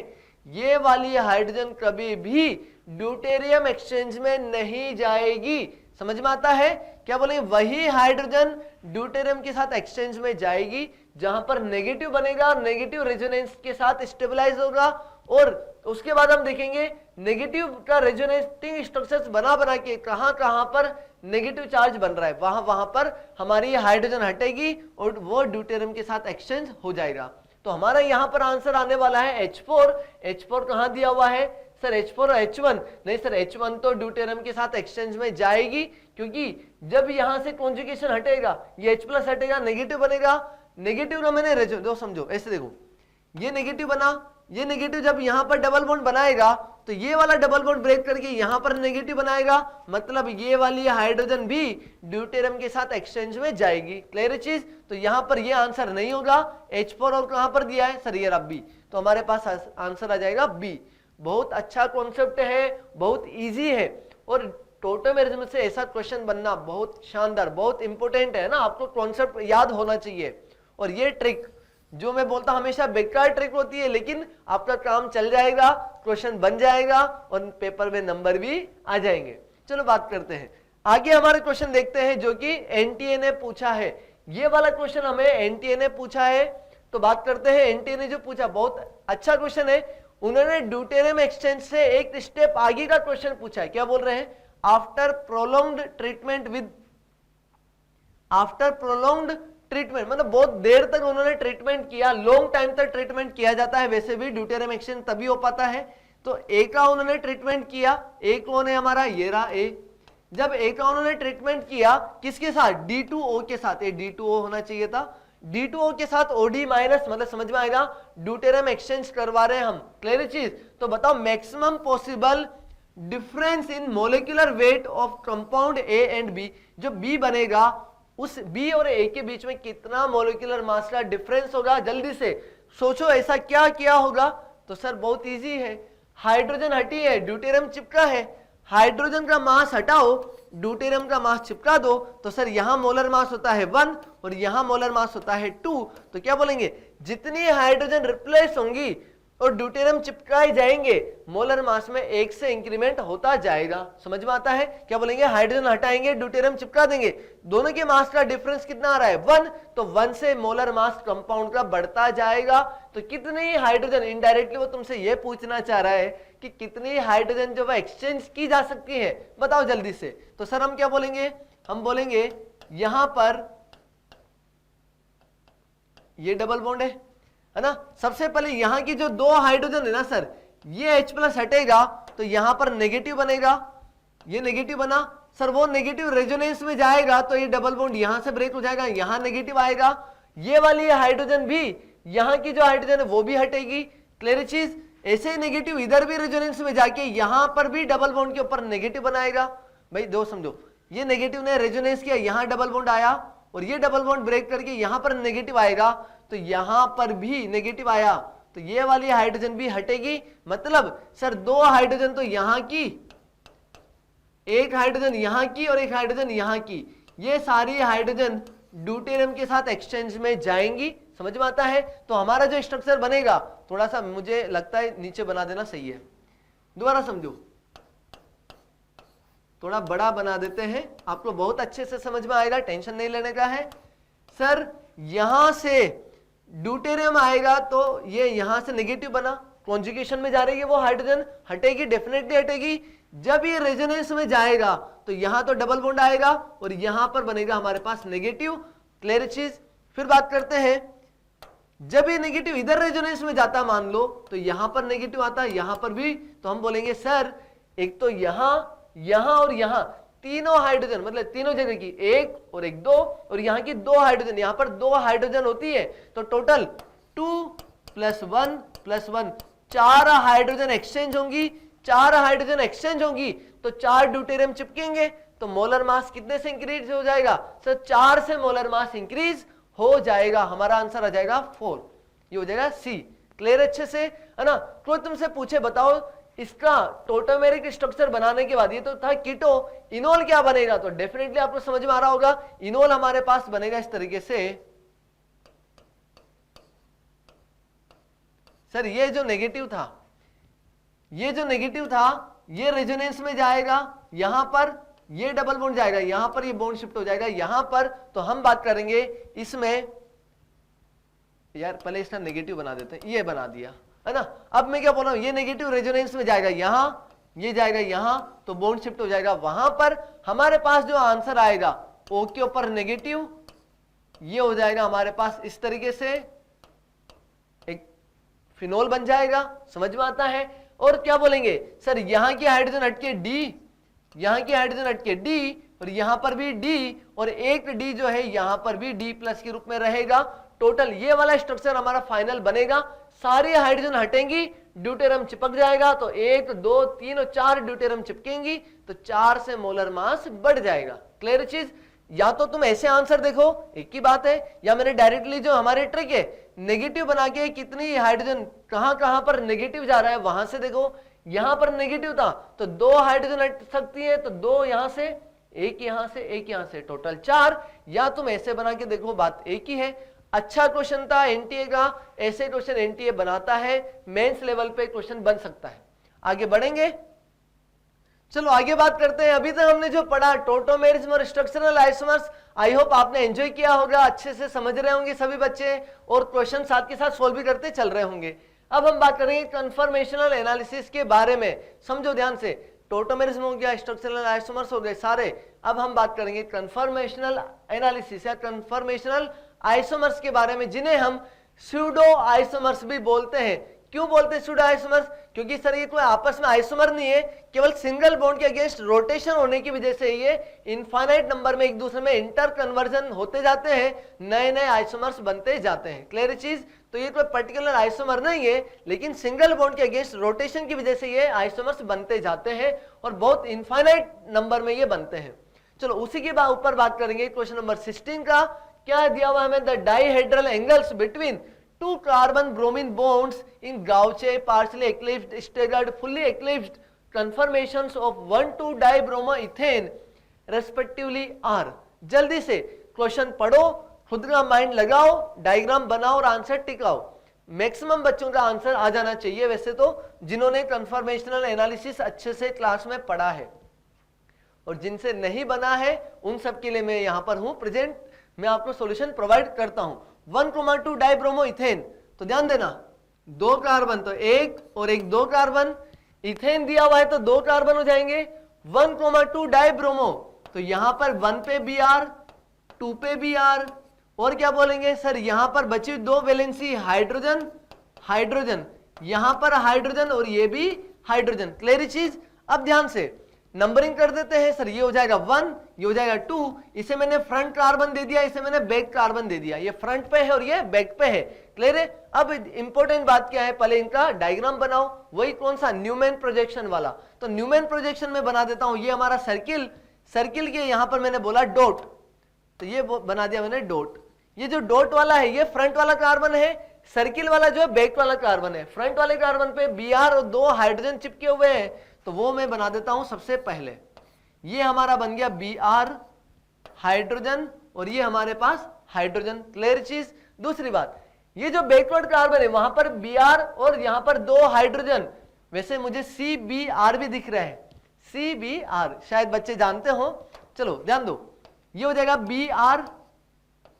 ये वाली हाइड्रोजन कभी भी ड्यूटेरियम एक्सचेंज में नहीं जाएगी। समझ में आता है? क्या बोले? वही हाइड्रोजन ड्यूटेरियम के साथ एक्सचेंज में जाएगी जहां पर नेगेटिव बनेगा और नेगेटिव रेजोनेंस के साथ स्टेबलाइज होगा, और उसके बाद हम देखेंगे नेगेटिव का रेजोनेटिंग स्ट्रक्चर्स बना के कहां कहां पर नेगेटिव चार्ज बन रहा है, वहां वहां पर हमारी हाइड्रोजन हटेगी और वो ड्यूटेरियम के साथ एक्सचेंज हो जाएगा। तो हमारा यहां पर आंसर आने वाला है H4। H4 कहां दिया हुआ है? सर H4 और H1 नहीं सर, H1 तो ड्यूटेरियम के साथ एक्सचेंज में जाएगी, क्योंकि जब यहां से कॉन्जुगेशन हटेगा, ये H+ हटेगा, नेगेटिव बनेगा, नेगेटिव ना मैंने दो समझो, ऐसे देखो, ये नेगेटिव बना, ये नेगेटिव जब यहां पर डबल बॉन्ड बनाएगा तो ये वाला डबल बॉन्ड ब्रेक करके यहां पर नेगेटिव बनाएगा, मतलब ये वाली हाइड्रोजन भी ड्यूटेरियम के साथ एक्सचेंज में जाएगी। क्लियर चीज? तो यहां पर ये आंसर नहीं होगा। H4 और कहां पर दिया है? सर ये रहा B, तो हमारे पास आंसर आ जाएगा B। बहुत अच्छा कॉन्सेप्ट है, बहुत इजी है, और टोटोमेरिज्म से ऐसा क्वेश्चन बनना बहुत शानदार, बहुत इंपॉर्टेंट है ना। आपको कॉन्सेप्ट याद होना चाहिए, और ये ट्रिक जो मैं बोलता हूं हमेशा बेकार ट्रिक होती है, लेकिन आपका काम चल जाएगा, क्वेश्चन बन जाएगा और पेपर में नंबर भी आ जाएंगे। चलो बात करते हैं आगे, हमारे क्वेश्चन देखते हैं जो कि एनटीए ने पूछा है। ये वाला क्वेश्चन हमें एनटीए ने पूछा है, तो बात करते हैं एनटीए ने जो पूछा, बहुत अच्छा क्वेश्चन है। उन्होंने ड्यूटेरियम एक्सचेंज से एक स्टेप आगे का क्वेश्चन पूछा है। क्या बोल रहे हैं? आफ्टर प्रोलॉन्ग्ड ट्रीटमेंट मतलब बहुत देर तक उन्होंने ट्रीटमेंट किया, लॉन्ग टाइम तक ट्रीटमेंट किया जाता है, वैसे भी ड्यूटेरियम एक्सचेंज तभी हो पाता है। तो ए का उन्होंने ट्रीटमेंट किया, ए कौन है हमारा, ये रहा ए। जब ए का उन्होंने ट्रीटमेंट किया किसके साथ, D2O के साथ, ये D2O होना चाहिए था, D2O के साथ OD माइनस, मतलब समझ में आएगा ड्यूटेरियम एक्सचेंज करवा रहे हैं हम, क्लियर चीज। तो बताओ maximum possible difference in molecular weight of compound A and B, जो बी बनेगा उस बी और ए के बीच में कितना मोलिकुलर मास का डिफरेंस होगा, जल्दी से सोचो ऐसा क्या किया होगा। तो सर बहुत इजी है, हाइड्रोजन हटी है, ड्यूटेरियम चिपका है, हाइड्रोजन का मास हटाओ, ड्यूटेरियम का मास चिपका दो, तो सर यहां मोलर मास होता है 1 और यहां मोलर मास होता है 2। तो क्या बोलेंगे, जितनी हाइड्रोजन रिप्लेस होंगी और ड्यूटेरियम चिपकाए जाएंगे, मोलर मास में 1 से इंक्रीमेंट होता जाएगा। समझ में आता है, क्या बोलेंगे, हाइड्रोजन हटाएंगे, ड्यूटेरियम चिपका देंगे, दोनों के मास का डिफरेंस कितना आ रहा है 1, तो 1 से मोलर मास कंपाउंड का बढ़ता जाएगा। तो कितनी हाइड्रोजन, इनडायरेक्टली वो तुमसे ये पूछना चाह रहा है कि कितनी हाइड्रोजन जो है एक्सचेंज की जा सकती है, बताओ जल्दी से। तो सर हम क्या बोलेंगे, हम बोलेंगे यहां पर ये डबल बॉन्ड है ना, सबसे पहले यहां की जो 2 हाइड्रोजन है ना सर, ये H+ हटेगा तो यहां पर नेगेटिव बनेगा, ये नेगेटिव बना सर, वो नेगेटिव रेजोनेंस में जाएगा तो ये डबल बॉन्ड यहां से ब्रेक हो जाएगा, यहां नेगेटिव आएगा, ये वाली हाइड्रोजन भी, यहां की जो हाइड्रोजन है वो भी हटेगी, क्लियर चीज। ऐसे ही नेगेटिव इधर भी रेजोनेंस में जाके यहां पर भी डबल बॉन्ड के ऊपर नेगेटिव बनाएगा। भाई दो समझो, ये नेगेटिव ने रेजोनेंस किया, यहां डबल बॉन्ड आया और ये डबल बॉन्ड ब्रेक करके यहां पर नेगेटिव आएगा, तो यहां पर भी नेगेटिव आया तो ये वाली हाइड्रोजन भी हटेगी। मतलब सर 2 हाइड्रोजन तो यहां की, एक हाइड्रोजन यहां की और एक हाइड्रोजन यहां की, ये सारी हाइड्रोजन ड्यूटेरियम के साथ एक्सचेंज में जाएंगी। समझ में आता है। तो हमारा जो स्ट्रक्चर बनेगा, थोड़ा सा मुझे लगता है नीचे बना देना सही है, दोबारा समझो, थोड़ा बड़ा बना देते हैं, आपको बहुत अच्छे से समझ में आएगा, टेंशन नहीं लेने का है। सर यहां से ड्यूटेरियम आएगा तो ये यहां से नेगेटिव बना, कॉन्जुगेशन में जा रही है वो हाइड्रोजन, हटेगी, डेफिनेटली हटेगी। जब ये रेजोनेंस में जाएगा तो यहां तो डबल बॉन्ड आएगा और यहां पर बनेगा हमारे पास नेगेटिव, क्लियर चीज। फिर बात करते हैं, जब ये नेगेटिव इधर रेजोनेंस में जाता मान लो तो यहां पर नेगेटिव आता है, यहां पर भी, तो हम बोलेंगे सर एक तो यहां, यहां और यहां तीनों हाइड्रोजन, मतलब तीनों जगह की, एक और एक 2 और यहां की 2 हाइड्रोजन, यहां पर 2 हाइड्रोजन होती है, तो टोटल 2 + 1 + 1 4 हाइड्रोजन एक्सचेंज होंगी। 4 हाइड्रोजन एक्सचेंज होंगी तो 4 ड्यूटेरियम चिपकेंगे, तो मोलर मास कितने से इंक्रीज हो जाएगा सर, 4 से मोलर मास इंक्रीज हो जाएगा। हमारा आंसर आ जाएगा 4, ये हो जाएगा सी। क्लियर अच्छे से, है ना। कोई तुमसे पूछे बताओ इसका टोटोमेरिक स्ट्रक्चर बनाने के बाद, ये तो था कीटो, इनोल क्या बनेगा, तो डेफिनेटली आपको समझ में आ रहा होगा, इनोल हमारे पास बनेगा इस तरीके से। सर ये जो नेगेटिव था, ये जो नेगेटिव था ये रेजोनेंस में जाएगा, यहां पर ये डबल बॉन्ड जाएगा, यहां पर ये बॉन्ड शिफ्ट हो जाएगा यहां पर। तो हम बात करेंगे इसमें, यार पहले इसका नेगेटिव बना देते हैं, ये बना दिया, है ना। अब मैं क्या बोल रहा हूं, ये नेगेटिव रेजोनेंस में जाएगा यहां, ये जाएगा यहां, तो बॉन्ड शिफ्ट हो जाएगा वहां पर। हमारे पास जो आंसर आएगा ओ के ऊपर नेगेटिव, ये हो जाएगा हमारे पास इस तरीके से एक फिनोल बन जाएगा। समझ में आता है। और क्या बोलेंगे सर, यहां की हाइड्रोजन हटके डी, यहां की हाइड्रोजन हटके डी और यहां पर भी डी, और एक डी जो है यहां पर भी D+ के रूप में रहेगा। टोटल ये वाला स्ट्रक्चर हमारा फाइनल बनेगा। सारी हाइड्रोजन हटेंगी, ड्यूटेरियम चिपक जाएगा, तो 1 2 3 और 4 ड्यूटेरियम चिपकेंगी, तो 4 से मोलर मास बढ़ जाएगा। क्लियर चीज। या तो तुम ऐसे आंसर देखो, एक ही बात है, या मैंने डायरेक्टली जो हमारी ट्रिक है नेगेटिव बना के कितनी हाइड्रोजन कहां पर नेगेटिव जा रहा है वहां से देखो। यहां पर नेगेटिव था तो 2 हाइड्रोजन हट सकती है, तो 2 यहां से, एक यहां से, एक यहां से, टोटल 4। या तुम ऐसे बना के देखो, बात एक ही है। अच्छा क्वेश्चन था एनटीए का, ऐसे क्वेश्चन एनटीए बनाता है, मेंस लेवल पे क्वेश्चन बन सकता है। आगे बढ़ेंगे, चलो आगे बात करते हैं। अभी तक हमने जो पढ़ा टोटोमेरिज्म और स्ट्रक्चरल आइसोमर्स, आई होप आपने एंजॉय किया होगा, अच्छे से समझ रहे होंगे सभी बच्चे, और क्वेश्चन साथ के साथ सोल्व भी करते चल रहे होंगे। अब हम बात करेंगे कन्फर्मेशनल एनालिसिस के बारे में। समझो ध्यान से, टोटोमेरिज्म हो गया, स्ट्रक्चरल आइसोमर्स हो गए सारे। अब हम बात करेंगे कन्फर्मेशनल एनालिसिस या कन्फर्मेशनल आइसोमर्स के बारे में, जिन्हें हम स्यूडो आइसोमर्स भी बोलते हैं। क्यों बोलते हैं स्यूडो आइसोमर्स? क्योंकि सर ये कोई आपस में आइसोमर नहीं है, केवल सिंगल बॉन्ड के अगेंस्ट रोटेशन होने की वजह से ये इनफाइनाइट नंबर में एक दूसरे में इंटर कन्वर्जन होते जाते हैं, नए नए आइसोमर्स बनते जाते हैं। क्लियर चीज? तो ये कोई पर्टिकुलर आइसोमर नहीं है, लेकिन सिंगल बॉन्ड के अगेंस्ट रोटेशन की वजह से ये आइसोमर्स बनते जाते हैं और बहुत इनफाइनाइट नंबर में ये बनते हैं। चलो उसी के ऊपर बात करेंगे क्वेश्चन नंबर 16 का। क्या दिया हुआ हमें? The dihedral angles between two carbon bromine bonds in Gauche partially eclipsed, staggered, fully eclipsed conformations of 1,2-dibromoethane respectively are। जल्दी से क्वेश्चन पढ़ो, खुद का माइंड लगाओ, डायग्राम बनाओ और आंसर टिकाओ। मैक्सिमम बच्चों का आंसर आ जाना चाहिए वैसे तो, जिन्होंने कन्फर्मेशनल एनालिसिस अच्छे से क्लास में पढ़ा है, और जिनसे नहीं बना है उन सब के लिए मैं यहां पर हूं प्रेजेंट, मैं आपको सॉल्यूशन प्रोवाइड करता हूं। 1,2 डाइब्रोमोइथेन, तो ध्यान देना, 2 कार्बन, तो 1 और 1 2 कार्बन, इथेन दिया हुआ है तो 2 कार्बन हो जाएंगे। 1,2 डाइब्रोमो, तो यहां पर 1 पे Br, 2 पे Br, और क्या बोलेंगे सर, यहां पर बची 2 वैलेंसी हाइड्रोजन हाइड्रोजन, यहां पर हाइड्रोजन और ये भी हाइड्रोजन। क्लियर चीज? अब ध्यान से नंबरिंग कर देते हैं सर, ये हो जाएगा 1, ये हो जाएगा 2, इसे मैंने फ्रंट कार्बन दे दिया, इसे मैंने बैक कार्बन दे दिया, ये फ्रंट पे है और ये बैक पे है। क्लियर है? अब इंपॉर्टेंट बात क्या है, पहले इनका डायग्राम बनाओ, वही कौन सा, न्यूमैन प्रोजेक्शन वाला। तो न्यूमैन प्रोजेक्शन में बना देता हूं, ये हमारा सर्किल, सर्किल के यहां पर मैंने बोला डॉट, तो ये बना दिया मैंने डॉट। ये जो डॉट वाला है ये फ्रंट वाला कार्बन है, सर्किल वाला जो है बैक वाला कार्बन है। फ्रंट वाले कार्बन पे Br और 2 हाइड्रोजन चिपके हुए हैं, तो वो मैं बना देता हूं सबसे पहले। ये हमारा बन गया Br हाइड्रोजन और ये हमारे पास हाइड्रोजन। क्लियर चीज? दूसरी बात, ये जो बैकवर्ड कार्बन है वहां पर Br और यहां पर 2 हाइड्रोजन, वैसे मुझे CBr भी दिख रहा है, CBr शायद बच्चे जानते हो। चलो ध्यान दो, ये हो जाएगा Br,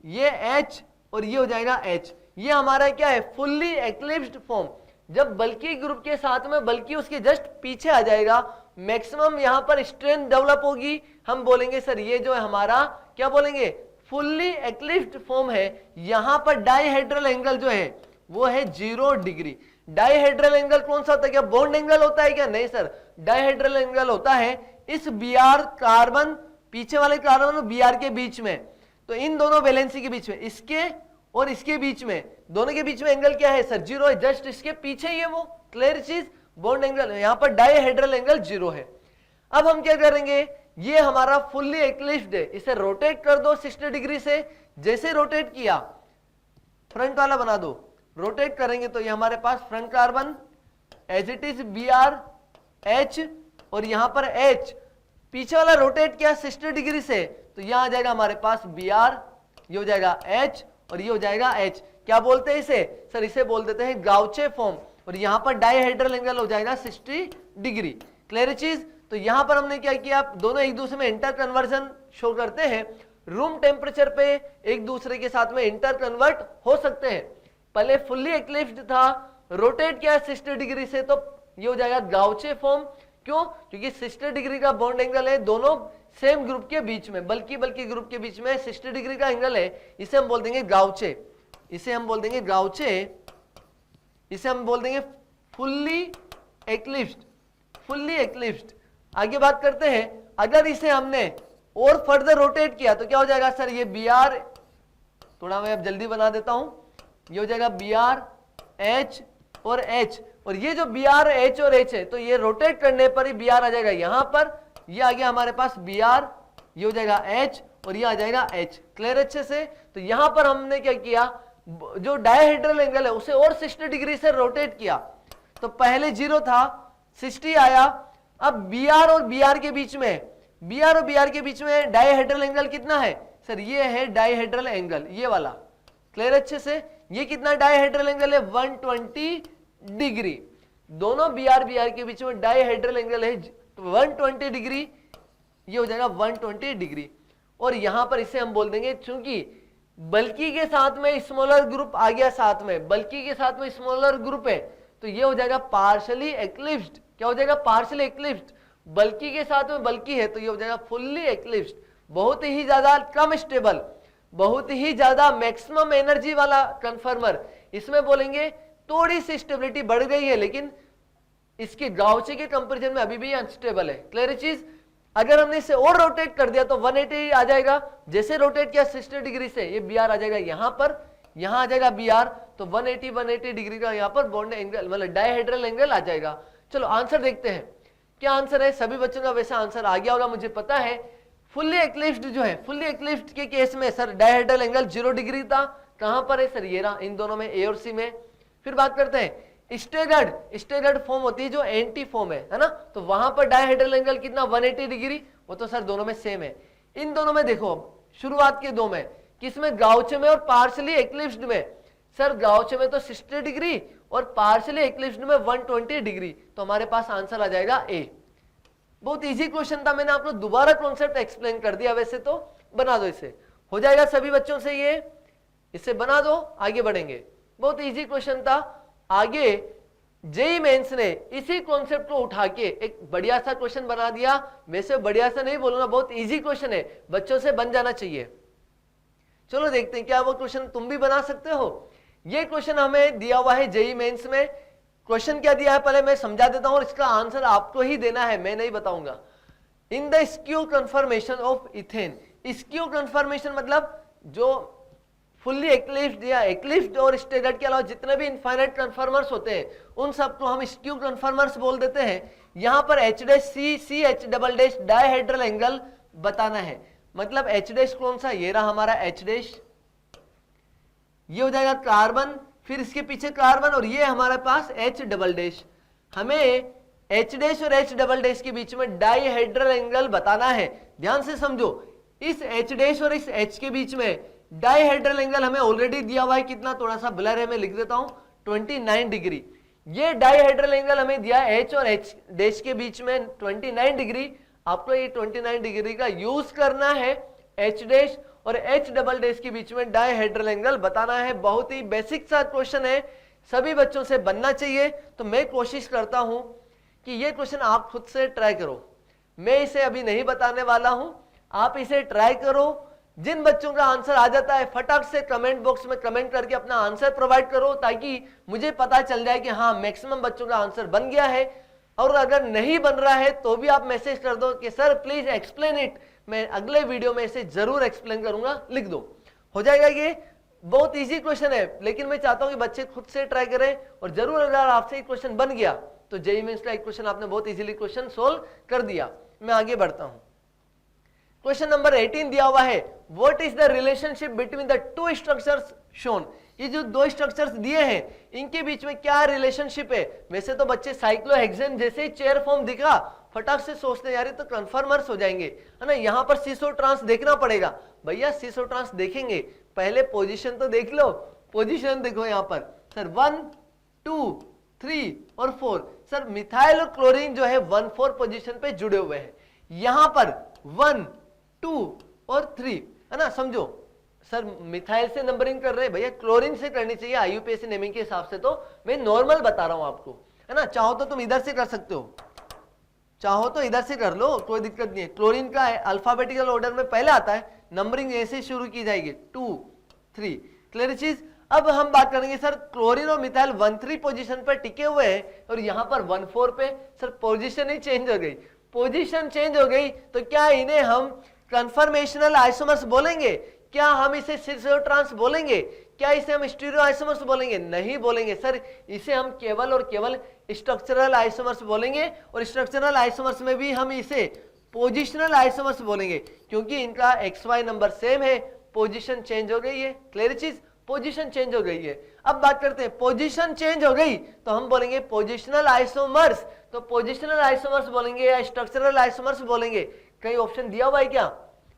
ये H और ये हो जाएगा H। ये हमारा क्या है, फुल्ली एक्लिप्स्ड फॉर्म। जब बल्कि ग्रुप के साथ में बल्कि उसके जस्ट पीछे आ जाएगा, मैक्सिमम यहां पर स्ट्रेंथ डेवलप होगी, हम बोलेंगे सर ये जो है हमारा क्या बोलेंगे, फुल्ली एक्लिप्स्ड फॉर्म है। यहां पर डाइहेड्रल एंगल जो है वो है 0 डिग्री। डाइहेड्रल एंगल कौन सा होता है? क्या बॉन्ड एंगल होता है क्या? नहीं सर, डाइहेड्रल एंगल होता है इस Br कार्बन, पीछे वाले कार्बन और Br के बीच में, तो इन दोनों वैलेंसी के बीच में, इसके और इसके बीच में, दोनों के बीच में एंगल क्या है सर? 0 है, जस्ट इसके पीछे ही है वो। क्लियर चीज? बॉन्ड एंगल, यहां पर डाइहेड्रल एंगल 0 है। अब हम क्या करेंगे, ये हमारा फुल्ली एक्लिप्स्ड है, इसे रोटेट कर दो 60 डिग्री से। जैसे रोटेट किया, फ्रंट वाला बना दो, रोटेट करेंगे तो ये हमारे पास front carbon as it is Br H और यहां पर H, पीछे वाला रोटेट किया 60 डिग्री से, तो यहां आ जाएगा हमारे पास Br, ये हो जाएगा H और ये हो जाएगा H। क्या बोलते हैं इसे सर? इसे बोल देते हैं गाउचे फॉर्म, और यहां पर डाइहेड्रल एंगल हो जाएगा 60 डिग्री। क्लियर चीज? तो यहां पर हमने क्या किया, दोनों एक दूसरे में इंटर कन्वर्जन शो करते हैं, रूम टेम्परेचर पे एक दूसरे के साथ में इंटर कन्वर्ट हो सकते हैं। पहले फुल्ली एक्लिप्स्ड था, रोटेट किया 60 डिग्री से, तो ये हो जाएगा गाउचे फॉर्म। क्यों? क्योंकि 60 डिग्री का बॉन्ड एंगल है दोनों सेम ग्रुप के बीच में, बल्कि ग्रुप के बीच में 60 डिग्री का एंगल है, इसे हम बोल देंगे गाउचे, इसे हम बोल देंगे गाउचे, इसे हम बोल देंगे फुल्ली एक्लिप्स्ड, फुल्ली एक्लिप्स्ड। आगे बात करते हैं, अगर इसे हमने और फर्दर रोटेट किया तो क्या हो जाएगा सर? ये Br, थोड़ा मैं अब जल्दी बना देता हूं, ये हो जाएगा Br H और H, और ये जो Br H और H है, तो ये रोटेट करने पर ही Br आ जाएगा यहां पर, ये आ गया हमारे पास Br, ये हो जाएगा H और ये आ जाएगा H। क्लियर अच्छे से? तो यहां पर हमने क्या किया, जो डायहेड्रल एंगल है उसे और 60 डिग्री से रोटेट किया, तो पहले 0 था, 60 आया। अब Br और Br के बीच में, Br और Br के बीच में डायहेड्रल एंगल कितना है सर? ये है डायहेड्रल एंगल, ये वाला। क्लियर अच्छे से? ये कितना डायहेड्रल एंगल है? 120 डिग्री। दोनों Br के बीच में डायहेड्रल एंगल है 120 डिग्री, ये हो जाएगा 120 डिग्री। और यहां पर इसे हम बोल देंगे, चूंकि बल्कि के साथ में स्मॉलर ग्रुप आ गया, साथ में बल्कि के साथ में स्मॉलर ग्रुप है, तो ये हो जाएगा पार्शियली एक्लिप्स्ड। क्या हो जाएगा? पार्शियली एक्लिप्स्ड। बल्कि के साथ में बल्कि है तो ये हो जाएगा फुल्ली एक्लिप्स्ड, बहुत ही ज्यादा कम स्टेबल, बहुत ही ज्यादा मैक्सिमम एनर्जी वाला कन्फर्मर। इसमें बोलेंगे थोड़ी सी स्टेबिलिटी बढ़ गई है, लेकिन इसके गाउचे के कंपैरिजन में अभी भी अनस्टेबल है। क्लियर चीज? अगर हमने इसे और रोटेट कर दिया तो 180 आ जाएगा। जैसे रोटेट किया 60 डिग्री से, ये बी आर आ जाएगा यहां पर, यहां आ जाएगा बी आर, तो 180 डिग्री का यहां पर बॉन्ड एंगल मतलब डायहेड्रल एंगल आ जाएगा। चलो आंसर देखते हैं क्या आंसर है। सभी बच्चों का वैसा आंसर आ गया होगा, मुझे पता है। फुल्ली एक्लिप्स्ड जो है, फुल्ली एक्लिप्स्ड के केस में सर डायहेड्रल एंगल 0 डिग्री था। कहां पर है सर? ये रहा, इन दोनों में, ए और सी में। फिर बात करते हैं स्टेगर्ड फॉर्म होती है जो एंटी फॉर्म है ना, तो वहां पर डायहेड्रल एंगल कितना? 180 डिग्री। वो तो सर दोनों में सेम है। इन दोनों में देखो, शुरुआत के दो में, किसमें? गाउचे में और पार्शियली एक्लिप्स्ड में। सर गाउचे में तो 60 डिग्री और पार्शियली एक्लिप्स्ड में 120 डिग्री, तो हमारे पास आंसर आ जाएगा ए। बहुत इजी क्वेश्चन था, मैंने आपको दोबारा कॉन्सेप्ट एक्सप्लेन कर दिया। वैसे तो बना दो, इसे हो जाएगा सभी बच्चों से। ये इसे बना दो, आगे बढ़ेंगे। बहुत इजी क्वेश्चन था। आगे जेई मेंस ने इसी कॉन्सेप्ट को उठा के एक बढ़िया सा क्वेश्चन बना दिया। वैसे बढ़िया सा नहीं बोलूंगा, बहुत इजी क्वेश्चन है, बच्चों से बन जाना चाहिए। चलो देखते हैं क्या वो क्वेश्चन तुम भी बना सकते हो। ये क्वेश्चन हमें दिया हुआ है जेई मेंस में। क्वेश्चन क्या दिया है पहले मैं समझा देता हूं, और इसका आंसर आपको ही देना है, मैं नहीं बताऊंगा। In the skew conformation of ethane. Skew conformation मतलब जो फुल्ली एक्लिप्स्ड या एक्लिप्स्ड और स्टेगर्ड के अलावा जितने भी इनफाइनाइट कन्फर्मर्स होते हैं उन सबको हम स्क्यू कन्फर्मर्स बोल देते हैं। यहां पर H dash C H double dash dihedral angle बताना है। मतलब एच डैश कौन सा? ये रहा हमारा एच डैश, ये हो जाएगा कार्बन, फिर इसके पीछे कार्बन, और ये हमारे पास एच डबल डैश। हमें एच डैश और एच डबल डैश के बीच में डायहेड्रल एंगल बताना है। ध्यान से समझो, इस एच डैश और इस एच के बीच में डायहेड्रल एंगल हमें ऑलरेडी दिया हुआ है। कितना? थोड़ा सा ब्लर है, मैं लिख देता हूं, 29 डिग्री। ये डायहेड्रल एंगल हमें दिया है एच और एच डैश के बीच में 29 डिग्री। आपको ये 29 डिग्री का यूज करना है एच डैश और एच डबल डैश के बीच में डायहेड्रल एंगल बताना है। बहुत ही बेसिक सा क्वेश्चन है, सभी बच्चों से बनना चाहिए। तो मैं कोशिश करता हूं कि ये क्वेश्चन आप खुद से ट्राई करो। मैं इसे अभी नहीं बताने वाला हूं, आप इसे ट्राई करो। जिन बच्चों का आंसर आ जाता है फटाक से कमेंट बॉक्स में कमेंट करके अपना आंसर प्रोवाइड करो, ताकि मुझे पता चल जाए कि हाँ मैक्सिमम बच्चों का आंसर बन गया है। और अगर नहीं बन रहा है तो भी आप मैसेज कर दो कि सर प्लीज एक्सप्लेन इट, मैं अगले वीडियो में इसे जरूर एक्सप्लेन करूंगा, लिख दो, हो जाएगा। ये बहुत इजी क्वेश्चन है, लेकिन मैं चाहता हूं कि बच्चे खुद से ट्राई करें। और जरूर अगर आपसे एक क्वेश्चन बन गया तो जेईई मेंस का एक क्वेश्चन आपने बहुत इजीली क्वेश्चन सोल्व कर दिया। मैं आगे बढ़ता हूं। क्वेश्चन नंबर 18 दिया हुआ है, what is the relationship between the two structures shown. ये जो दो स्ट्रक्चर्स दिए हैं इनके बीच में क्या रिलेशनशिप है। वैसे तो बच्चे साइक्लोहेक्सेन जैसे ही चेयर फॉर्म दिखा फटाक से सोचते यार ये तो कन्फर्मर्स हो जाएंगे, है ना। यहां पर सीसो ट्रांस देखना पड़ेगा। भैया सीसो ट्रांस देखेंगे, पहले पोजीशन तो देख लो। पोजीशन देखो यहां पर सर 1 2 3 और 4। सर मिथाइल और क्लोरीन जो है 1 4 पोजीशन पे जुड़े हुए हैं। यहां पर 1 2 और 3, है ना। समझो सर मिथाइल से नंबरिंग कर रहे हैं, भैया क्लोरीन से करनी चाहिए आईयूपीएसी नेमिंग के हिसाब से। तो मैं नॉर्मल बता रहा हूं आपको, है ना। चाहो तो तुम इधर से कर सकते हो, चाहो तो इधर से कर लो, कोई दिक्कत नहीं है। क्लोरीन का अल्फाबेटिकल ऑर्डर में पहले आता है, नंबरिंग ऐसे शुरू की जाएगी 2 3। क्लियर चीज। अब हम बात करेंगे सर क्लोरीन और मिथाइल 1 3 पोजीशन पर टिके हुए हैं और यहां पर 1 4 पे। सर पोजीशन ही चेंज हो गई, पोजीशन चेंज हो गई तो क्या इन्हें हम कन्फर्मेशनल आइसोमर्स बोलेंगे? क्या हम इसे सीसो ट्रांस बोलेंगे? क्या इसे हम स्टीरियो आइसोमर्स बोलेंगे? नहीं बोलेंगे सर, इसे हम केवल और केवल स्ट्रक्चरल आइसोमर्स बोलेंगे। और स्ट्रक्चरल आइसोमर्स में भी हम इसे पोजिशनल आइसोमर्स बोलेंगे, क्योंकि इनका XY नंबर सेम है। पोजीशन चेंज हो गई है। क्लियर चीज, पोजीशन चेंज हो गई है। अब बात करते हैं, पोजीशन चेंज हो गई तो हम बोलेंगे पोजिशनल आइसोमर्स। तो पोजिशनल आइसोमर्स बोलेंगे या स्ट्रक्चरल आइसोमर्स बोलेंगे? कई ऑप्शन दिया हुआ है क्या?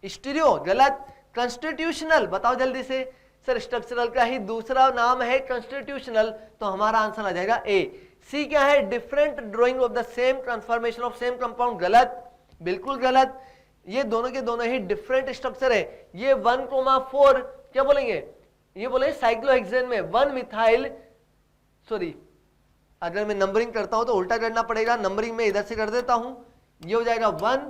स्टीरियो गलत, कंस्टिट्यूशनल बताओ जल्दी से। सर स्ट्रक्चरल का ही दूसरा नाम है कंस्टिट्यूशनल, तो हमारा आंसर आ जाएगा ए। सी क्या है? Different drying of the same confirmation of same compound. गलत, बिल्कुल गलत। ये दोनों के दोनों ही डिफरेंट स्ट्रक्चर है। ये 1,4 क्या बोलेंगे? ये बोले साइक्लोहेक्सेन में 1 मिथाइल, सॉरी अगर मैं नंबरिंग करता हूं तो उल्टा करना पड़ेगा। नंबरिंग में इधर से कर देता हूं, ये हो जाएगा 1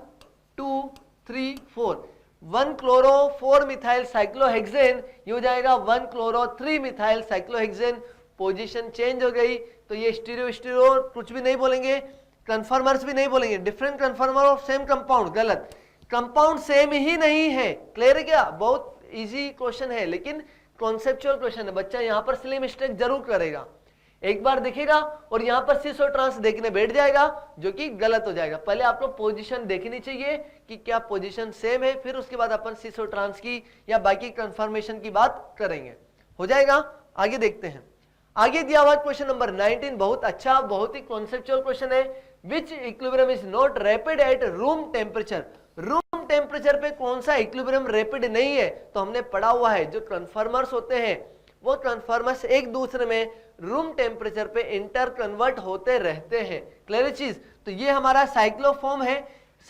2 3 4, 1 क्लोरो 4 मिथाइल साइक्लोहेक्सेन, ये हो जाएगा 1 chloro 3 methyl cyclohexane. Position change हो गई, तो ये स्टीरियो स्टीरियो कुछ भी नहीं बोलेंगे, कन्फर्मर्स भी नहीं बोलेंगे, डिफरेंट कन्फर्मर ऑफ सेम कंपाउंड, गलत, कंपाउंड सेम ही नहीं है। क्लियर है क्या? बहुत इजी क्वेश्चन है, लेकिन कॉन्सेप्चुअल क्वेश्चन है, बच्चा यहाँ पर सिली मिस्टेक जरूर करेगा, एक बार देखेगा और यहाँ पर सिस और ट्रांस देखने बैठ जाएगा, जो कि गलत हो जाएगा। पहले आपको पोजीशन देखनी चाहिए कि क्या पोजीशन सेम है, फिर उसके बाद अपन सिस और ट्रांस की या बाकी कंफर्मेशन की बात करेंगे। हो जाएगा? आगे देखते हैं। आगे दिया हुआ क्वेश्चन नंबर 19 बहुत अच्छा, बहुत ही कॉन्सेप्चुअल क्वेश्चन है। Which equilibrium is not rapid at room temperature? Room temperature पे कौन सा इक्विलिब्रियम रैपिड नहीं है? तो हमने पढ़ा हुआ है, जो ट्रांसफार्मर्स होते हैं वो ट्रांसफार्मर्स एक दूसरे में रूम टेम्परेचर पे इंटर कन्वर्ट होते रहते हैं। क्लियर चीज? तो ये हमारा साइक्लोफॉर्म है,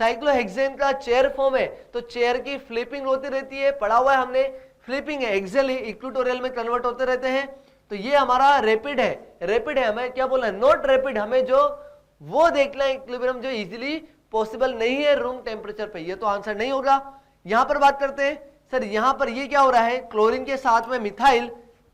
साइक्लोहेक्सेन का चेयर फॉर्म है, तो चेयर की फ्लिपिंग होती रहती है, पढ़ा हुआ है हमने, फ्लिपिंग है, एक्सेल इक्वेटोरियल में कन्वर्ट होते रहते हैं। तो ये हमारा रैपिड है, रैपिड है, हमें क्या बोलना है? Not rapid. हमें जो वो देखना है इक्विलिब्रियम जो इजीली पॉसिबल नहीं है रूम टेम्परेचर पे, ये तो आंसर नहीं होगा। यहां पर बात करते हैं सर, यहां पर ये क्या हो रहा है? क्लोरीन के साथ में मिथाइल,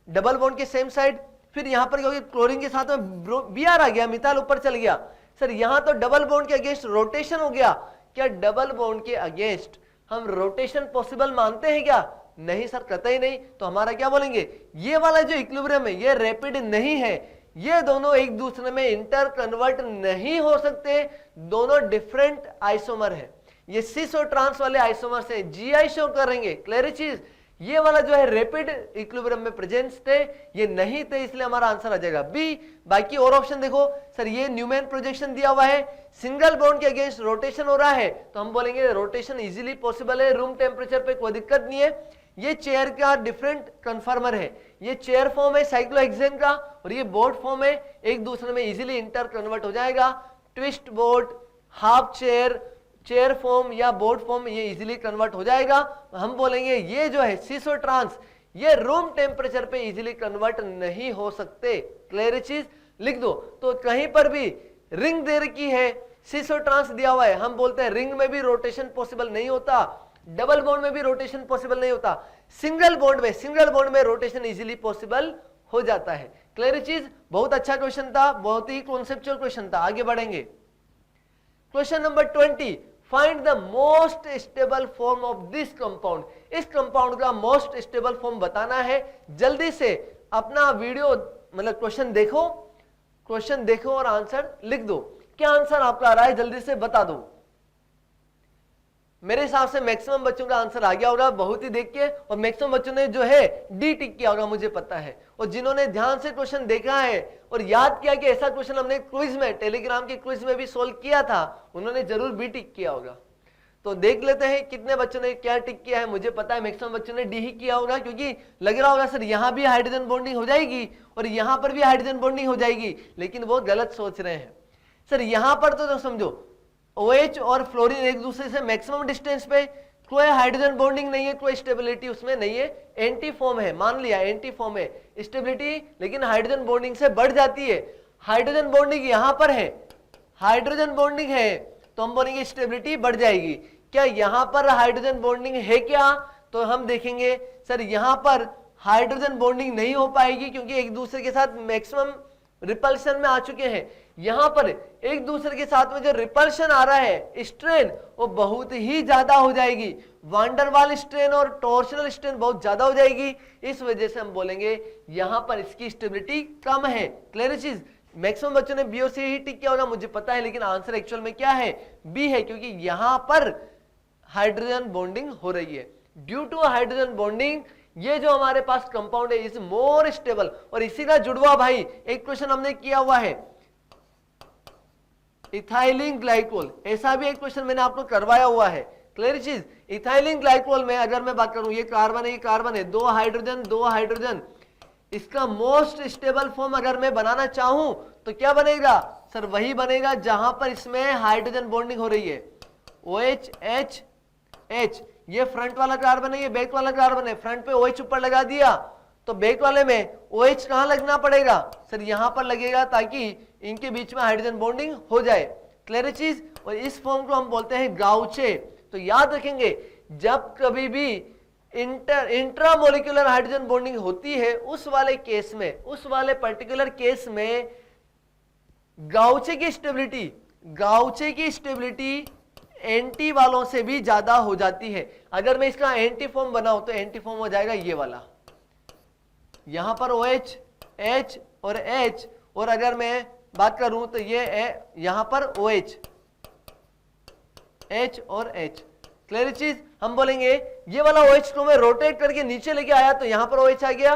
डबल बॉन्ड के सेम साइड, फिर यहां पर क्या हो गया? क्लोरीन के साथ में Br आ गया, मिथाइल ऊपर चल गया। सर यहां तो डबल बॉन्ड के अगेंस्ट रोटेशन हो गया, क्या डबल बॉन्ड के अगेंस्ट हम रोटेशन पॉसिबल मानते हैं क्या? नहीं सर, कतई नहीं। तो हमारा क्या बोलेंगे? ये वाला जो इक्विलिब्रियम है ये रैपिड नहीं है, ये दोनों एक दूसरे में इंटर कन्वर्ट नहीं हो सकते, दोनों डिफरेंट आइसोमर है। ये सिस और ट्रांस वाले आइसोमर से जीआई शो करेंगे। क्लियर चीज? ये वाला जो है रैपिड इक्विलिब्रियम में प्रेजेंस थे, ये नहीं थे, इसलिए हमारा आंसर आ जाएगा बी। बाकी और ऑप्शन देखो सर, ये न्यूमैन प्रोजेक्शन दिया हुआ है, सिंगल बॉन्ड के अगेंस्ट रोटेशन हो रहा है, तो हम बोलेंगे रोटेशन इजीली पॉसिबल है, रूम टेम्परेचर पे कोई दिक्कत नहीं है। ये चेयर का डिफरेंट कन्फर्मर है, ये चेयर फॉर्म है साइक्लोहेक्सेन का और ये बोर्ड फॉर्म है, एक दूसरे में इजीली इंटर कन्वर्ट हो जाएगा। Twist board, half chair, chair form या बोर्ड फॉर्म, ये इजीली कन्वर्ट हो जाएगा। हम बोलेंगे ये जो है सिस और ट्रांस, ये रूम टेम्परेचर पे इजीली कन्वर्ट नहीं हो सकते। क्लियर चीज? लिख दो। तो कहीं पर भी रिंग दे रखी है, सिस और ट्रांस दिया हुआ है, हम बोलते हैं रिंग में भी रोटेशन पॉसिबल नहीं होता, डबल बॉन्ड में भी रोटेशन पॉसिबल नहीं होता, सिंगल बॉन्ड में रोटेशन इजीली पॉसिबल हो जाता है। क्लियर चीज? बहुत अच्छा क्वेश्चन था, बहुत ही कॉन्सेप्चुअल क्वेश्चन था। आगे बढ़ेंगे। Question number 20, find the most stable form of this compound. इस कंपाउंड का मोस्ट स्टेबल फॉर्म बताना है। जल्दी से अपना वीडियो मतलब क्वेश्चन देखो और आंसर लिख दो। क्या आंसर आपका आ रहा है जल्दी से बता दो। मेरे हिसाब से मैक्सिमम बच्चों का आंसर आ गया होगा बहुत ही देख के, और मैक्सिमम बच्चों ने जो है डी टिक किया होगा, मुझे पता है। और जिन्होंने ध्यान से क्वेश्चन देखा है और याद किया कि ऐसा क्वेश्चन हमने क्विज में, टेलीग्राम के क्विज में भी सोल्व किया था, उन्होंने जरूर बी टिक किया होगा। तो देख लेते हैं कितने बच्चों ने क्या टिक किया है। मुझे पता है मैक्सिमम बच्चों ने डी ही किया होगा, क्योंकि लग रहा होगा सर यहाँ भी हाइड्रोजन बॉन्डिंग हो जाएगी और यहाँ पर भी हाइड्रोजन बॉन्डिंग हो जाएगी, लेकिन वो गलत सोच रहे हैं। सर यहाँ पर तो समझो OH और फ्लोरीन एक दूसरे से मैक्सिमम डिस्टेंस पे, कोई हाइड्रोजन बॉन्डिंग नहीं है, कोई स्टेबिलिटी उसमें नहीं है, एंटी फॉर्म है, मान लिया एंटी फॉर्म है, स्टेबिलिटी लेकिन हाइड्रोजन बॉन्डिंग से बढ़ जाती है। हाइड्रोजन बॉन्डिंग यहां पर है, हाइड्रोजन बॉन्डिंग है, तो हम बोलेंगे स्टेबिलिटी बढ़ जाएगी। क्या यहां पर हाइड्रोजन बॉन्डिंग है क्या? तो हम देखेंगे सर यहां पर हाइड्रोजन बॉन्डिंग नहीं हो पाएगी, क्योंकि एक दूसरे के साथ मैक्सिमम रिपल्शन में आ चुके हैं। यहां पर एक दूसरे के साथ में जो रिपल्शन आ रहा है, स्ट्रेन, वो बहुत ही ज्यादा हो जाएगी। वांडरवाल स्ट्रेन और टॉर्शनल स्ट्रेन बहुत ज्यादा हो जाएगी। इस वजह से हम बोलेंगे यहां पर इसकी स्टेबिलिटी कम है। क्लियर चीज? मैक्सिमम बच्चों ने बी और सी ही टिक किया होगा, मुझे पता है, लेकिन आंसर एक्चुअल में क्या है? बी है, क्योंकि यहां पर हाइड्रोजन बॉन्डिंग हो रही है। ड्यू टू हाइड्रोजन बॉन्डिंग ये जो हमारे पास कंपाउंड है इज मोर स्टेबल। और इसी का जुड़वा भाई एक क्वेश्चन हमने किया हुआ है, इथाइलिन ग्लाइकोल, ऐसा भी एक क्वेश्चन मैंने आपको करवाया हुआ है। क्लियर चीज? इथाइलिन ग्लाइकोल में अगर मैं बात करूं, ये कार्बन है, ये कार्बन है, दो हाइड्रोजन, इसका मोस्ट स्टेबल फॉर्म अगर मैं बनाना चाहूं तो क्या बनेगा? सर वही बनेगा जहां पर इसमें हाइड्रोजन बॉन्डिंग हो रही है। OH H H, ये फ्रंट वाला कार्बन है, ये बैक वाला कार्बन है, फ्रंट पे OH ऊपर लगा दिया, तो बैक वाले में OH कहां लगना पड़ेगा? सर यहां पर लगेगा, ताकि इनके बीच में हाइड्रोजन बॉन्डिंग हो जाए। क्लियर चीज? और इस फॉर्म को हम बोलते हैं गाउचे। तो याद रखेंगे जब कभी भी इंट्रामोलिकुलर हाइड्रोजन बॉन्डिंग होती है उस वाले केस में, उस वाले पर्टिकुलर केस में गाउचे की स्टेबिलिटी एंटी वालों से भी ज्यादा हो जाती है। अगर मैं इसका एंटी फॉर्म बनाऊं तो एंटी फॉर्म हो जाएगा ये वाला, यहां पर OH, H और H, और अगर मैं बात करूं तो ये यहां पर OH, H और H। क्लियर चीज? हम बोलेंगे ये वाला OH को मैं रोटेट करके नीचे लेके आया तो यहां पर OH आ गया,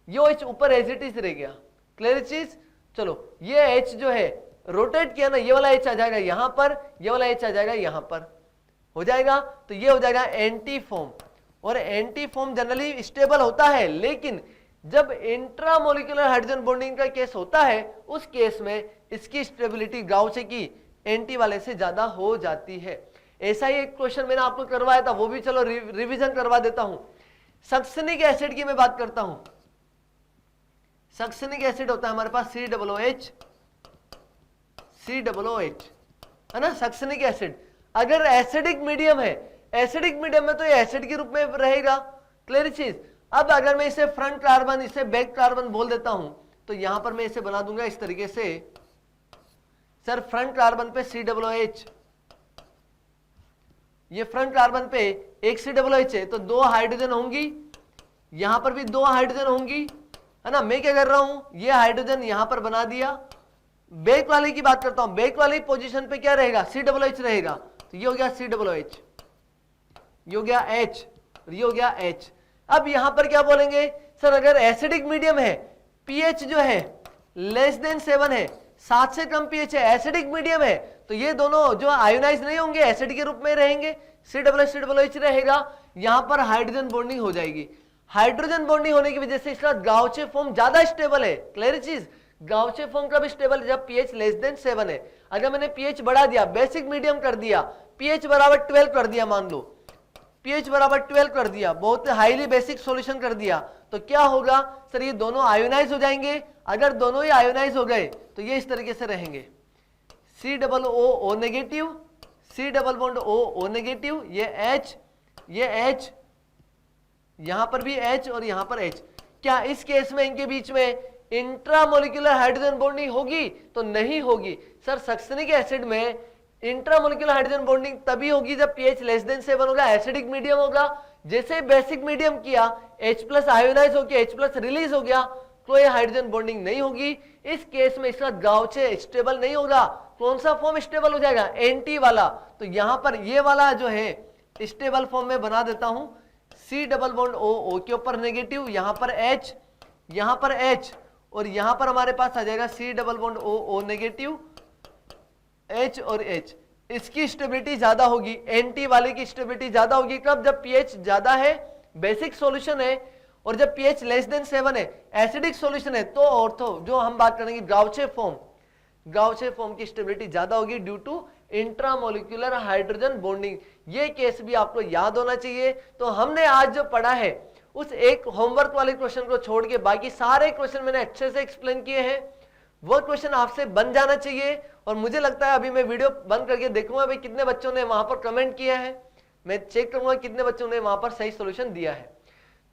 ये OH ऊपर एज इट इज रह गया। क्लियर चीज? चलो ये H जो है रोटेट किया ना, ये वाला H आ जाएगा यहां पर, ये वाला H आ जाएगा यहां पर, हो जाएगा। तो ये हो जाएगा एंटी फॉर्म, और एंटी फॉर्म जनरली स्टेबल होता है, लेकिन जब इंट्रामोलिकुलर हाइड्रोजन बॉन्डिंग का केस होता है उस केस में इसकी स्टेबिलिटी गाउचे की एंटी वाले से ज्यादा हो जाती है। ऐसा ही एक क्वेश्चन मैंने आपको करवाया था, वो भी चलो रिवीजन करवा देता हूं। सक्सेनिक एसिड की मैं बात करता हूं। सक्सेनिक एसिड होता है हमारे पास COOH, है ना, सक्सेनिक एसिड। अगर एसिडिक मीडियम है, एसिडिक मीडियम में तो ये एसिड के रूप में रहेगा। क्लियर चीज? अब अगर मैं इसे फ्रंट कार्बन, इसे बैक कार्बन बोल देता हूं तो यहां पर मैं इसे बना दूंगा इस तरीके से, सर फ्रंट कार्बन पे COOH, ये फ्रंट कार्बन पे एक COOH है तो 2 हाइड्रोजन होंगी, यहां पर भी 2 हाइड्रोजन होंगी, है ना। मैं क्या कर रहा हूं, ये हाइड्रोजन यहां पर बना दिया। बैक वाले की बात करता हूं, बैक वाली पोजीशन पे क्या रहेगा, COOH रहेगा। तो ये हो गया COOH, ये हो गया H, ये हो गया H। अब यहां पर क्या बोलेंगे, सर अगर एसिडिक मीडियम है, pH जो है लेस देन 7 है, 7 से कम pH है, एसिडिक मीडियम है, तो ये दोनों जो आयोनाइज नहीं होंगे एसिड के रूप में रहेंगे, COOH रहेगा। यहां पर हाइड्रोजन बॉन्डिंग हो जाएगी। हाइड्रोजन बॉन्डिंग होने की वजह से इसका गाउचे फॉर्म ज्यादा स्टेबल है। क्लियर चीज? गाउचे फॉर्म का भी स्टेबल जब pH लेस देन 7 है। अगर मैंने pH बढ़ा दिया, बेसिक मीडियम कर दिया, pH बराबर 12 कर दिया, मान लो pH बराबर 12 कर दिया, बहुत हाईली बेसिक सॉल्यूशन कर दिया, तो क्या होगा सर, ये दोनों आयोनाइज हो जाएंगे। अगर दोनों ही आयोनाइज हो गए तो ये इस तरीके से रहेंगे, COO negative, C double bond O negative, ये H, यहां पर भी H और यहां पर H। क्या इस केस में इनके बीच में इंट्रामोलिकुलर हाइड्रोजन बॉन्डिंग होगी? तो नहीं होगी। सर सक्सेनिक एसिड में इंट्रामोलिकुलर हाइड्रोजन बॉन्डिंग तभी होगी जब pH लेस देन 7 होगा, एसिडिक मीडियम होगा। जैसे बेसिक मीडियम किया, H+ आयोनाइज होकर H+ रिलीज हो गया, तो ये हाइड्रोजन बॉन्डिंग नहीं होगी। इस केस में इसका गाउचे स्टेबल नहीं होगा। कौन सा फॉर्म स्टेबल हो जाएगा? एंटी वाला। तो यहां पर ये वाला जो है स्टेबल फॉर्म में बना देता हूं, C डबल बॉन्ड O के ऊपर नेगेटिव, यहां पर H, यहां पर H, और यहां पर हमारे पास आ जाएगा C double bond O negative, H और H। इसकी स्टेबिलिटी ज्यादा होगी, एंटी वाले की स्टेबिलिटी ज्यादा होगी। कब? जब pH ज्यादा है, बेसिक सॉल्यूशन है, और जब pH लेस देन 7 है, एसिडिक सॉल्यूशन है, तो ऑर्थो जो हम बात करेंगे गाउचे फॉर्म की स्टेबिलिटी ज्यादा होगी due to intramolecular hydrogen bonding. ये केस भी आपको याद होना चाहिए। तो हमने आज जो पढ़ा है उस एक होमवर्क वाले क्वेश्चन को छोड़ के बाकी सारे क्वेश्चन मैंने अच्छे से एक्सप्लेन किए हैं। वो क्वेश्चन आपसे बन जाना चाहिए। और मुझे लगता है अभी मैं वीडियो बंद करके देखूंगा भाई कितने बच्चों ने वहां पर कमेंट किया है, मैं चेक करूंगा कितने बच्चों ने वहां पर सही सॉल्यूशन दिया है।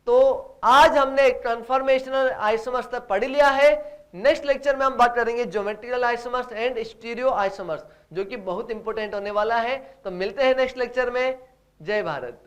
तो आज हमने कन्फॉर्मेशनल आइसोमर्स तक पढ़ लिया है। नेक्स्ट लेक्चर में हम बात करेंगे geometrical isomers and stereo isomers, जो कि बहुत इंपॉर्टेंट होने वाला है। तो मिलते हैं नेक्स्ट लेक्चर में। जय भारत।